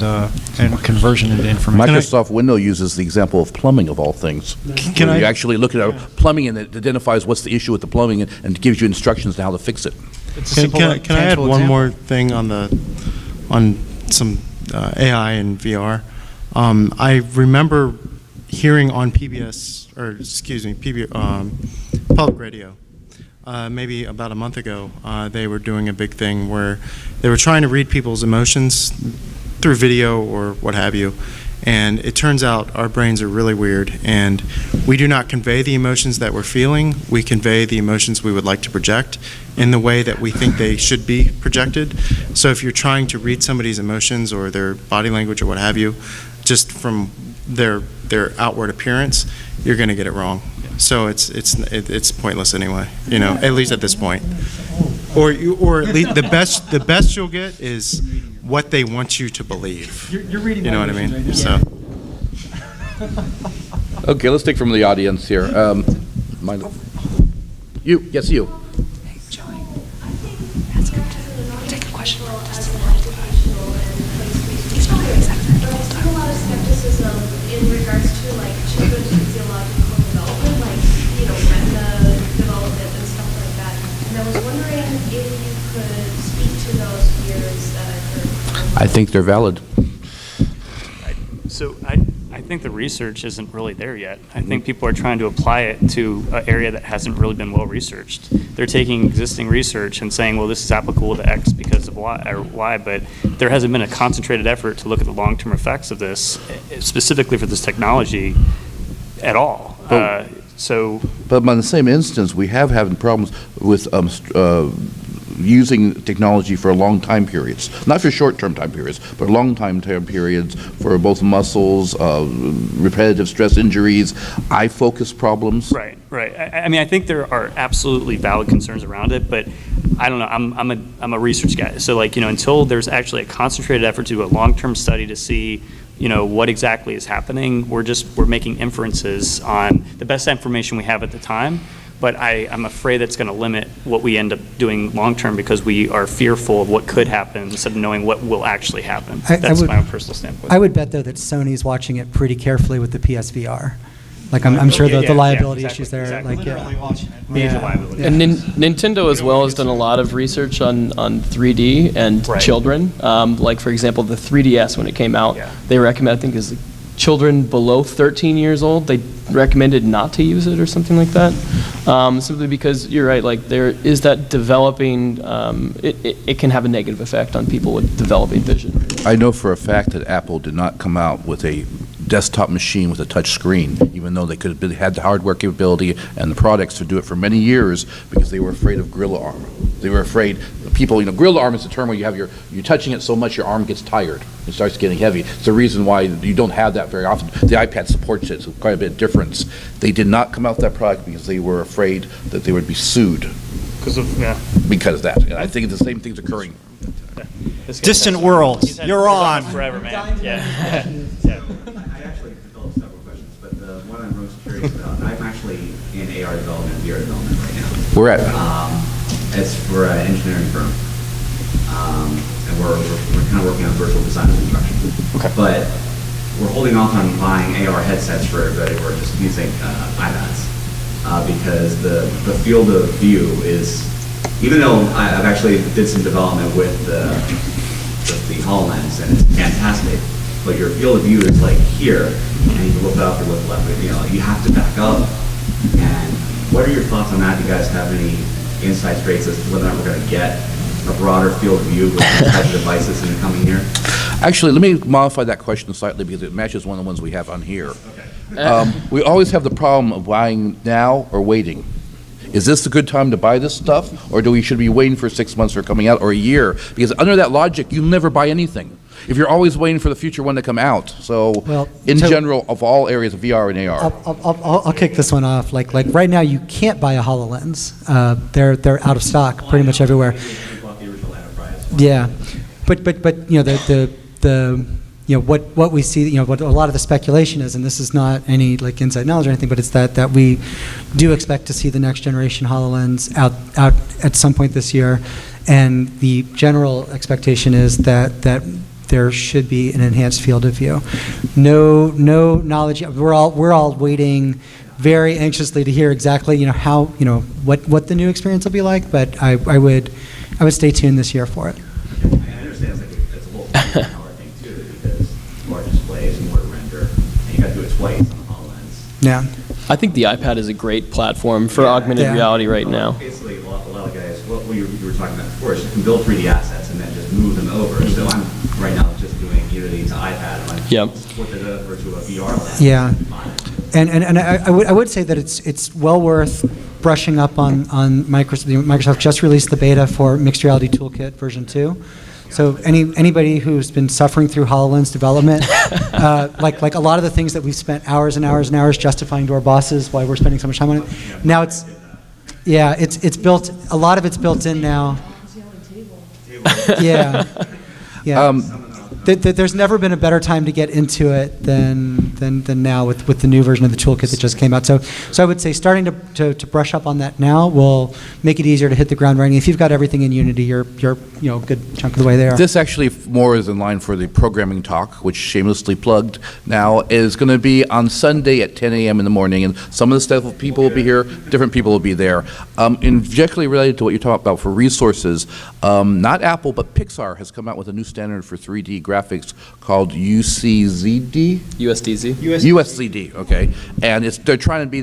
conversion into information. Microsoft Windows uses the example of plumbing of all things. Can you I- actually look at plumbing and it identifies what's the issue with the plumbing and gives you instructions on how to fix it. Can I add one more thing on some AI and VR? I remember hearing on public radio, maybe about a month ago, they were doing a big thing where they were trying to read people's emotions through video or what have you. And it turns out our brains are really weird, and we do not convey the emotions that we're feeling. We convey the emotions we would like to project in the way that we think they should be projected. So if you're trying to read somebody's emotions or their body language or what have you, just from their outward appearance, you're going to get it wrong. So it's pointless anyway, at least at this point. Or at least the best you'll get is what they want you to believe. You're reading. You know what I mean? Right now. So. Okay, let's take from the audience here. Yes, you. Take a question. There's a lot of skepticism in regards to children's physiological development, retina development and stuff like that. And I was wondering if you could speak to those fears that I've heard. I think they're valid. So I think the research isn't really there yet. I think people are trying to apply it to an area that hasn't really been well researched. They're taking existing research and saying, well, this is applicable to X because of Y, but there hasn't been a concentrated effort to look at the long-term effects of this, specifically for this technology, at all. But in the same instance, we have having problems with using technology for long time periods, not for short-term time periods, but long time periods for both muscles, repetitive stress injuries, eye focus problems. Right, right. I mean, I think there are absolutely valid concerns around it, but I don't know. I'm a research guy, so like, until there's actually a concentrated effort to do a long-term study to see, what exactly is happening, we're making inferences on the best information we have at the time. But I'm afraid that's going to limit what we end up doing long-term because we are fearful of what could happen instead of knowing what will actually happen. That's my own personal standpoint. I would bet, though, that Sony's watching it pretty carefully with the PSVR. Like, I'm sure the liability issues there. Exactly. Like, Literally watching it. Yeah. Major liability. And Nintendo as well has done a lot of research on 3D and Right. children. Like, for example, the 3DS, when it came out, Yeah. they recommend, I think, is children below 13 years old, they recommended not to use it or something like that. Simply because you're right, like there is that developing, it can have a negative effect on people with developing vision. I know for a fact that Apple did not come out with a desktop machine with a touch screen, even though they could have had the hardware capability and the products to do it for many years, because they were afraid of gorilla arm. They were afraid, people, gorilla arm is the term where you're touching it so much your arm gets tired. It starts getting heavy. It's the reason why you don't have that very often. The iPad supports it, so quite a bit of difference. They did not come out with that product because they were afraid that they would be sued Because of that. And I think the same thing's occurring. Distant worlds, you're on. Forever, man. Yeah. I actually developed several questions, but the one I'm most curious about, I'm actually in AR development, VR development right now. We're at. It's for an engineering firm. And we're kind of working on virtual design and construction. Okay. But we're holding off on buying AR headsets for everybody. We're just using iPads because the field of view is, even though I've actually did some development with the HoloLens and it's fantastic, but your field of view is like here, and you can look up or look left, you have to back up. And what are your thoughts on that? Do you guys have any insights, rates as to whether or not we're going to get a broader field of view with these types of devices in the coming year? Actually, let me modify that question slightly because it matches one of the ones we have on here. We always have the problem of buying now or waiting. Is this a good time to buy this stuff, or should we be waiting for 6 months for it coming out, or a year? Because under that logic, you'll never buy anything if you're always waiting for the future one to come out. So, in general, of all areas of VR and AR. I'll kick this one off. Like right now, you can't buy a HoloLens. They're out of stock pretty much everywhere. Yeah, but what we see, what a lot of the speculation is, and this is not any like inside knowledge or anything, but it's that we do expect to see the next generation HoloLens out at some point this year, and the general expectation is that there should be an enhanced field of view. No knowledge. We're all waiting very anxiously to hear exactly how what the new experience will be like, but I would stay tuned this year for it. I understand it's a whole power thing too, because more displays, more render, and you got to do it twice on the HoloLens. Yeah. I think the iPad is a great platform for augmented reality right now. Basically, a lot of guys, what you were talking about before, is you can build 3D assets and then just move them over. So I'm right now just doing Unity to iPad. I'm like, flip it over to a VR lens. Yeah. And I would say that it's well worth brushing up on Microsoft. Microsoft just released the beta for Mixed Reality Toolkit version 2. So anybody who's been suffering through HoloLens development, like a lot of the things that we've spent hours and hours and hours justifying to our bosses why we're spending so much time on it, now it's built. A lot of it's built in now. Yeah. There's never been a better time to get into it than now with the new version of the toolkit that just came out. So I would say starting to brush up on that now will make it easier to hit the ground running. If you've got everything in Unity, you're a good chunk of the way there. This actually more is in line for the programming talk, which shamelessly plugged now, is going to be on Sunday at 10 a.m. in the morning, and some of the stuff people will be here, different people will be there. And directly related to what you're talking about for resources, not Apple, but Pixar has come out with a new standard for 3D graphics called USDZ. USDZ, okay. And they're trying to be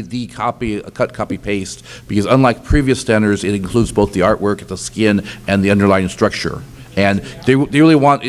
the cut, copy, paste, because unlike previous standards, it includes both the artwork, the skin, and the underlying structure. And they really want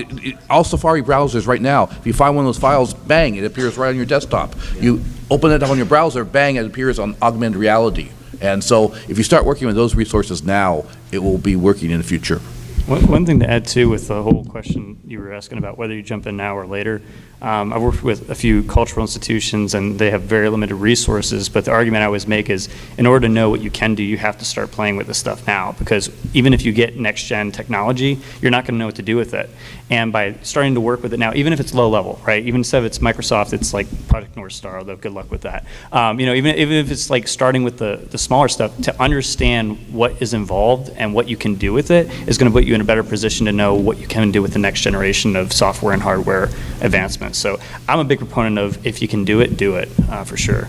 all Safari browsers right now, if you find one of those files, bang, it appears right on your desktop. You open it up on your browser, bang, it appears on augmented reality. And so if you start working with those resources now, it will be working in the future. One thing to add too with the whole question you were asking about whether you jump in now or later, I've worked with a few cultural institutions and they have very limited resources, but the argument I always make is in order to know what you can do, you have to start playing with this stuff now, because even if you get next gen technology, you're not going to know what to do with it. And by starting to work with it now, even if it's low level, right? Even instead of it's Microsoft, it's like Project North Star, although good luck with that. Even if it's like starting with the smaller stuff, to understand what is involved and what you can do with it is going to put you in a better position to know what you can do with the next generation of software and hardware advancements. So I'm a big proponent of if you can do it, for sure.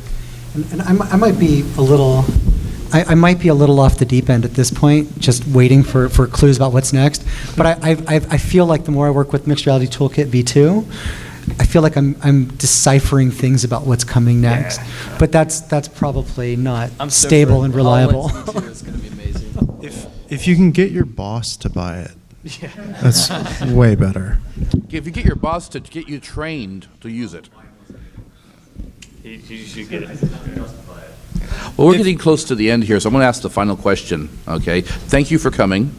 And I might be a little, I might be a little off the deep end at this point, just waiting for clues about what's next. But I feel like the more I work with Mixed Reality Toolkit V2, I feel like I'm deciphering things about what's coming next. Yeah. But that's probably not I'm so stable for and reliable. HoloLens V2 is going to be amazing. If you can get your boss to buy it, Yeah. that's way better. If you get your boss to get you trained to use it. You should get it. Well, we're getting close to the end here, so I'm going to ask the final question, okay? Thank you for coming.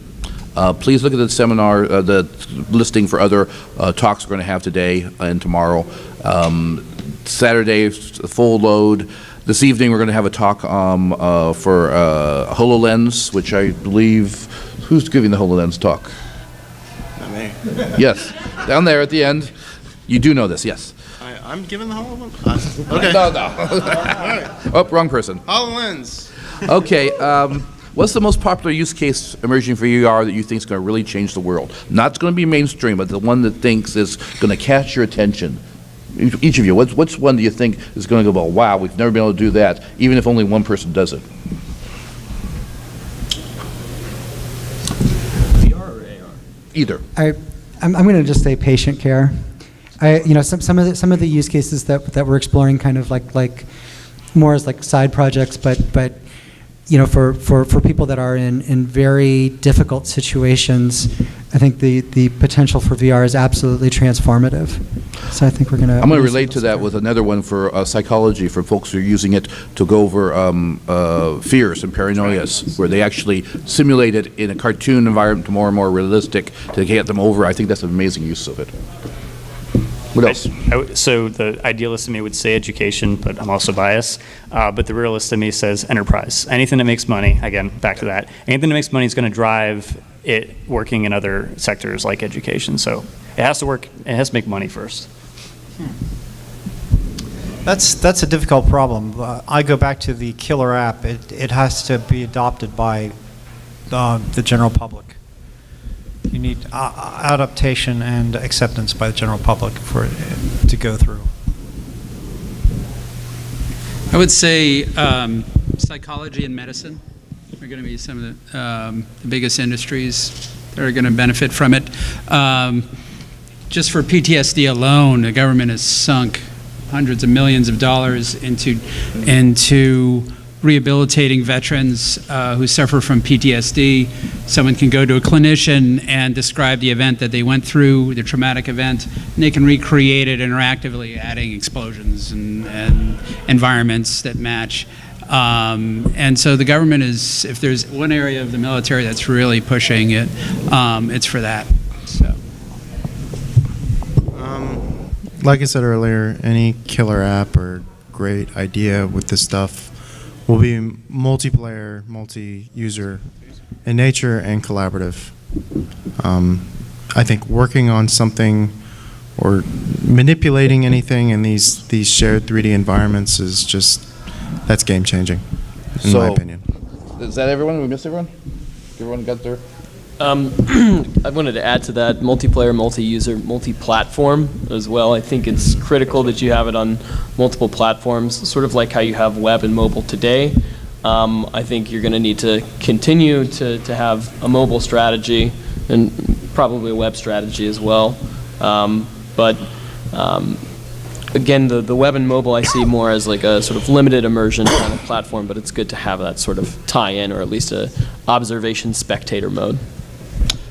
Please look at the seminar, the listing for other talks we're going to have today and tomorrow. Saturday, full load. This evening, we're going to have a talk for HoloLens, which I believe, who's giving the HoloLens talk? Not me. Yes, down there at the end. You do know this, yes. I'm giving the HoloLens? Okay. No. Oh, wrong person. HoloLens. Okay, what's the most popular use case emerging for VR that you think is going to really change the world? Not going to be mainstream, but the one that thinks is going to catch your attention. Each of you, what's one do you think is going to go, well, wow, we've never been able to do that, even if only one person does it? VR or AR? Either. I'm going to just say patient care. Some of the use cases that we're exploring kind of like more as like side projects, but for people that are in very difficult situations, I think the potential for VR is absolutely transformative. So I think we're going to. I'm going to relate to that with another one for psychology, for folks who are using it to go over fears and paranoias, where they actually simulate it in a cartoon environment to more and more realistic to get them over. I think that's an amazing use of it. What else? So the idealist in me would say education, but I'm also biased. But the realist in me says enterprise. Anything that makes money, again, back to that. Anything that makes money is going to drive it working in other sectors like education. So it has to work, it has to make money first. That's a difficult problem. I go back to the killer app. It has to be adopted by the general public. You need adaptation and acceptance by the general public for it to go through. I would say psychology and medicine are going to be some of the biggest industries that are going to benefit from it. Just for PTSD alone, the government has sunk hundreds of millions of dollars into rehabilitating veterans who suffer from PTSD. Someone can go to a clinician and describe the event that they went through, the traumatic event, and they can recreate it interactively, adding explosions and environments that match. And so the government is, if there's one area of the military that's really pushing it, it's for that. So. Like I said earlier, any killer app or great idea with this stuff will be multiplayer, multi-user in nature and collaborative. I think working on something or manipulating anything in these shared 3D environments is just, that's game-changing, in my opinion. Is that everyone? We missed everyone? Everyone got their... I wanted to add to that, multiplayer, multi-user, multi-platform as well. I think it's critical that you have it on multiple platforms, sort of like how you have web and mobile today. I think you're going to need to continue to have a mobile strategy and probably a web strategy as well. Again, the web and mobile I see more as like a sort of limited immersion kind of platform, but it's good to have that sort of tie-in or at least a observation spectator mode.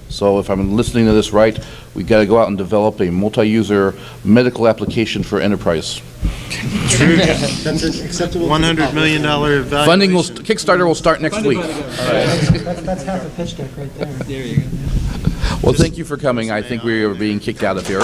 So if I'm listening to this right, we got to go out and develop a multi-user medical application for enterprise. That's an acceptable. $100 million evaluation. Funding will, Kickstarter will start next week. That's half a pitch deck right there. There you go. Well, thank you for coming. I think we are being kicked out of here.